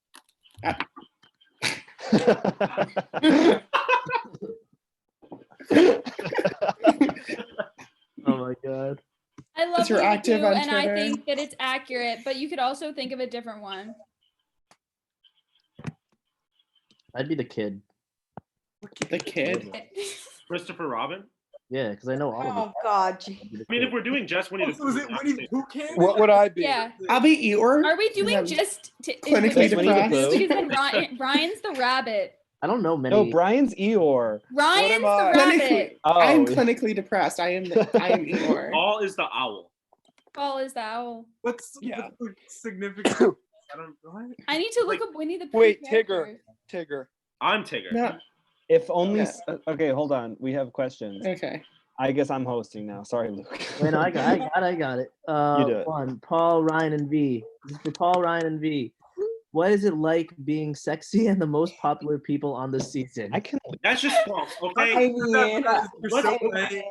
Oh my god. I love you're you active too, on and I Twitter. think that it's accurate, but you could also think of a different one. I'd be the kid. The kid. Christopher Robin. Yeah, because I know all of Oh them. God. I'd be the I mean, kid. if we're doing just Winnie the So is Pooh, it Winnie the Pooh kid? What would I be? Yeah. I'll be Eeyore. Are we doing I'm just clinically Just Winnie the depressed. Pooh? Because then Ryan's the rabbit. I don't know many. No, Brian's Eeyore. Ryan's the I? rabbit. Clinically, Oh, I'm clinically depressed. I am Eeyore. Paul is the owl. Paul is the owl. What's Yeah. the significance? I don't know. I need to look up Winnie the Pooh. Wait, characters. Tigger. I'm Tigger. No. if only. Yeah. Okay, hold on. We have questions. Okay. I guess I'm hosting now. Sorry, Luke. Wait, no, I got it. You do it. One, Paul, Ryan, and V. This is for Paul, Ryan, and V. What is it like being sexy and the most popular people on the season? I can. That's just false, okay? I mean,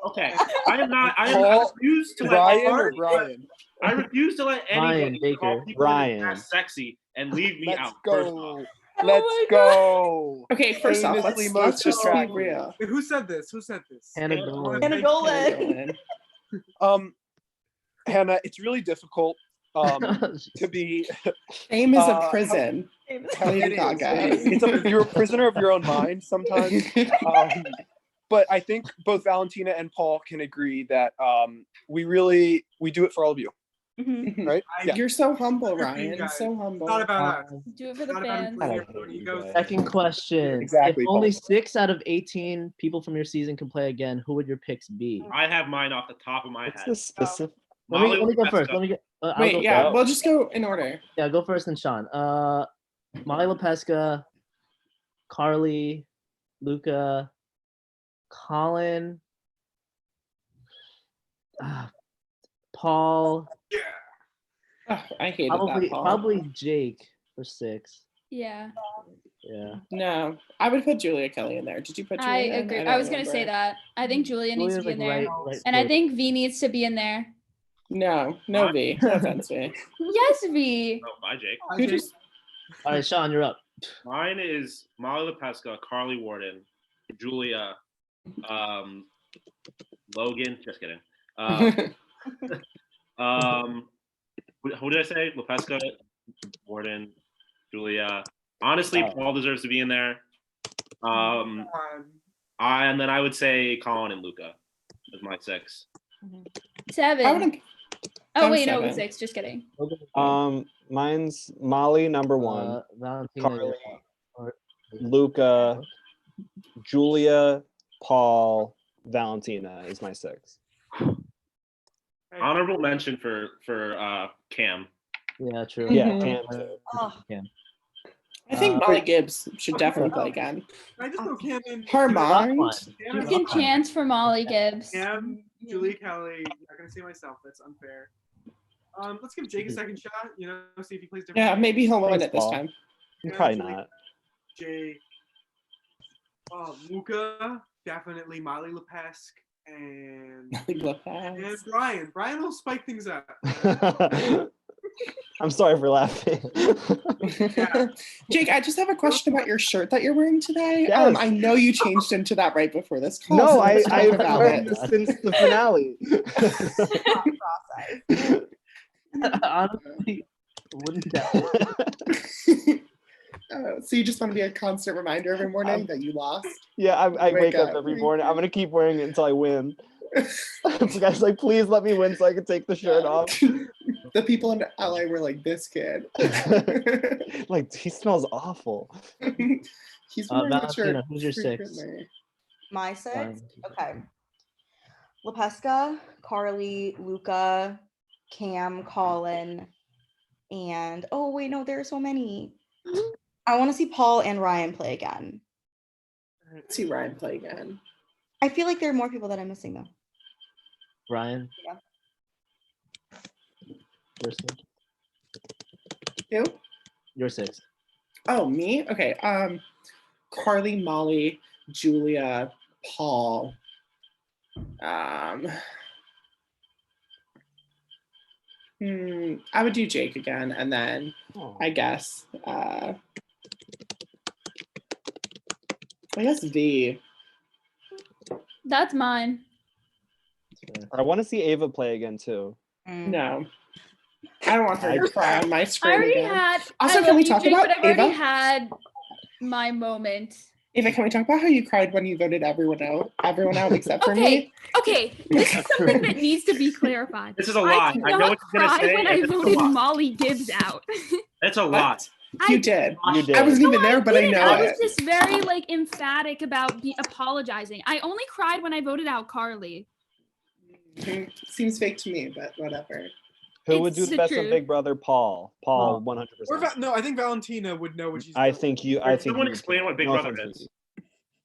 Okay. I am not. I Paul, refuse to let Ryan or anybody- Brian? I refuse to let Ryan anybody Baker. call people in Ryan. the past sexy and leave me Let's out. First off. go. Let's go. Okay, first off, Famously let's most just be attractive. real. Wait, who said this? Who said this? Hannah Hannah Dolan. Hannah Dolan. Hannah, it's really difficult to be. Fame is a prison. Lady It is. Gaga. You're a prisoner of your own mind sometimes. But I think both Valentina and Paul can agree that we do it for all of you, Mhm. right? Yeah. You're so humble, You're Ryan. guys. So humble. It's not about us. Do it for the Not about fans. improving I your hate own you egos. guys. Second question. Exactly, If only Paul. 6 out of 18 people from your season can play again, who would your picks be? I have mine off the top of my What's head. the specific? Let me go Lopez first. Cup. Let me get. I'll Wait, go yeah, first. we'll just go in order. Yeah, go first and Sean. Molly LaPesca, Carly, Luca, Colin, Paul, Oh, I hated that, Paul. probably Jake for 6. Yeah, Yeah. No, I would put Julia Kelly in there. Did you put Julia I in? agree. don't I was gonna say remember. that. I think Julia needs to Julia's be in like there, right and I place. think V needs to be in there. No V. No offense, V. Yes, V. Oh, bye, Jake. Who just All right, Sean, you're up. Mine is Molly LaPesca, Carly Warden, Julia, Logan. Just kidding. Who did I say? LaPesca, Warden, Julia. Honestly, Paul deserves to be in there. And then I would say Colin and Luca as my 6. 7. I wouldn't. Oh I'm wait, no, it was 7. 6. Just kidding. Mine's Molly number 1, Valentina, Carly, Luca, Julia, Paul, Valentina is my 6. Honorable mention for Cam. Yeah, true. Yeah, Mhm. Cam. Oh, I think Molly Gibbs should definitely play again. I just know Cam and Her mind. You can chance for Molly Gibbs. Cam, Julie Kelly. Not gonna say myself. That's unfair. Let's give Jake a second shot. You know, see if he plays different. Yeah, maybe he'll win Thanks, it this Paul. time. Probably Julie, not. Jake. Luca, definitely Molly LePesque, and Brian. Brian will spike things up. I'm sorry for laughing. Jake, I just have a question about your shirt that you're wearing today. Yes. I know you changed into that right before this call. No, so I've let's talk been about wearing it. this since the finale. Honestly, wouldn't that? So you just want to be a constant reminder every morning that you lost? Yeah, I wake up up. every morning. I'm gonna keep wearing it until I win. You guys, like, please let me win so I can take the shirt off. The people in LA were like, this kid. Like, he smells awful. He's wearing that shirt Valentina, who's your 6? frequently. my 6. Fine. Okay. LaPesca, Carly, Luca, Cam, Colin, and oh wait, no, there are so many. I want to see Paul and Ryan play again. Let's see Ryan play again. I feel like there are more people that I'm missing though. Brian? Yeah. Your 6? Who? Your 6. Oh, me? Okay. Carly, Molly, Julia, Paul, I would do Jake again, and then I guess V. That's mine. I want to see Ava play again too. No, I don't want her to cry on my I screen already again. had. Also, I can love we you, talk Jake, about but I've already Ava? had my moment. Ava, can we talk about how you cried when you voted everyone out except for me? Okay, this is something that needs to be clarified. This is a lie. I know what you're gonna cried say, when and I it's a voted lie. Molly Gibbs out. That's a lie. You did. You did. I wasn't even there, but I didn't. know I was it. just very like emphatic about apologizing. I only cried when I voted out Carly. Seems fake to me, but whatever. Who would do It's the the best truth. of Big Brother? Paul. Paul, 100%. No, I think Valentina would know what she's I doing. think you. Can someone explain what Big no Brother offense, is?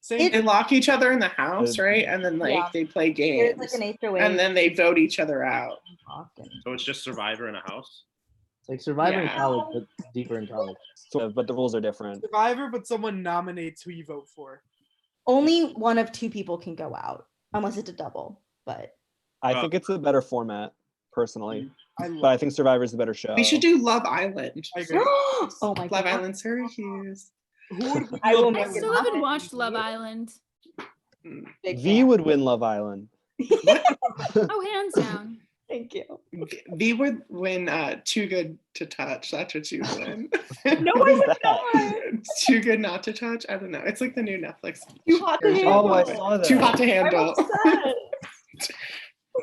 Same. They lock each other in the house, right? And then they play games. There's like an HOA. And then they vote each other out. So it's just Survivor in a house? It's like Survivor in Yeah. college, but deeper in college. So, but the rules are different. Survivor, but someone nominates who you vote for. Only one of two people can go out, unless it's a double. But I think it's a better format, personally. I But I think Survivor is the better show. We should do Love Island. I agree. oh my Love god. Island Syracuse. Who would be I will Love make I it still Island? haven't watched Love Island. Big V fan. would win Love Island. Oh, hands down. Thank you. V would win Too Good to Touch. That's what she would win. No, What I is would that? not. Too Good Not to Touch? I don't know. It's like the new Netflix. Too hot to version. handle. Oh, I saw that. Too Hot to I'm Handle. upset.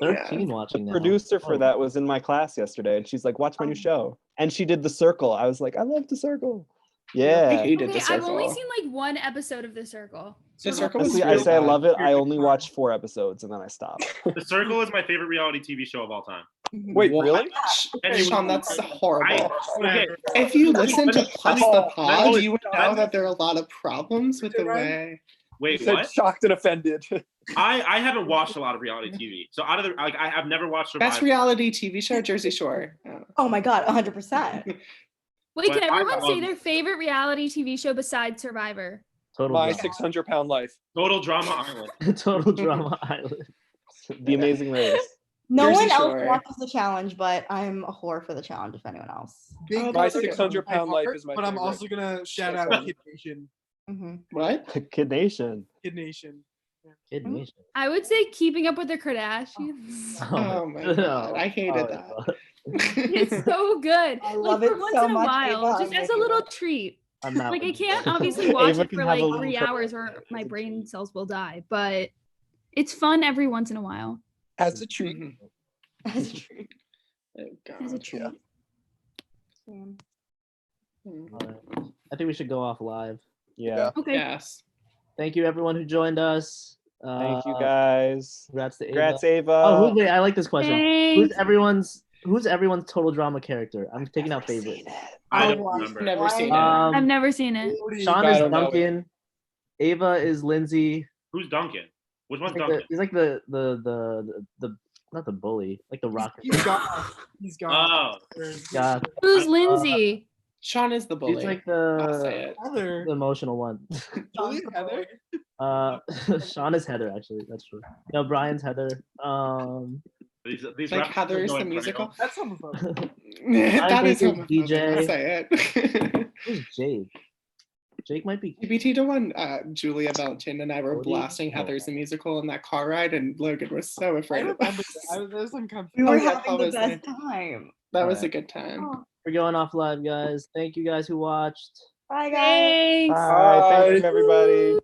13 watching now. Producer for that was in my class yesterday, and she's like, "Watch my new show." And she did The Circle. I was like, "I love The Circle." I Yeah. hated Okay, The I've only Circle. seen like one episode of The Circle. The Circle was Honestly, I really say I bad. love it. I only watched 4 episodes and then I stopped. The Circle is my favorite reality TV show of all time. Wait, What? really? Sean, that's horrible. Okay, If you listen to Plus the Pod, me- you would know that there are a lot of problems with the Ryan? way. wait, You said what? shocked and offended. I haven't watched a lot of reality TV. So out of the I've never watched Survivor. Best reality TV show, Jersey Shore. Oh. Oh my god, 100%. Wait, But can I everyone say love- their favorite reality TV show besides Survivor? Total My drama. 600-pound life. Total Drama Island. Total Drama Island. The Amazing Race. No Jersey one else Shore. watches the challenge, but I'm a whore for the challenge if anyone else. Big Oh, My Brother 600-pound life heart, is my But I'm favorite. also gonna shout out Kid Nation. Mhm. What? Kid Nation. Kid Nation. Kid Nation. I would say Keeping Up with the Kardashians. Oh my god, I hated Oh, that. It's so good. I Like love for it once so in a much, while, Ava, just I'm as with a little you. treat. I'm not. Like I with can't you. obviously watch Ava it can for have a like little 3 hours or my brain cells will die, but it's fun every once in a while. As a treat. Mhm. That's true. Oh, As a God. treat. Mhm. Alright. I think we should go off live. Yeah. Okay. Yes. Thank you everyone who joined us. Thank you guys. Congrats to Ava. Congrats, Ava. Oh, wait, I like this question. Who's Thanks. everyone's total drama character? I'm taking out favorite. I I'll don't watch remember. Never seen it. I've never seen it. Sean I is don't know. Duncan. Ava is Lindsay. Who's Duncan? Which one's He's like, Duncan? he's like the not the bully, like the rocker. He's gone. He's gone. Oh, Yeah, Who's Lindsay? Sean is the bully. he's like I'll say the, it. Heather. the emotional one. Julie Heather. Sean is Heather, actually. That's true. No, Brian's Heather. these Like rappers are Heather's the going musical. viral. That's homophobic. That is think homophobic. it's DJ. I'll say it. Who's Jake? Jake might be. TBT to one, Julia Valentin and I were Cody? blasting Oh. Heather's the musical in that car ride, and Logan was so I afraid of remember us. that. That was uncomfortable. We were Oh, yeah, having that the was best time. That was a Alright. good time. We're going off live, guys. Thank you guys who watched. Bye guys. Thanks. Bye. Thank you, everybody.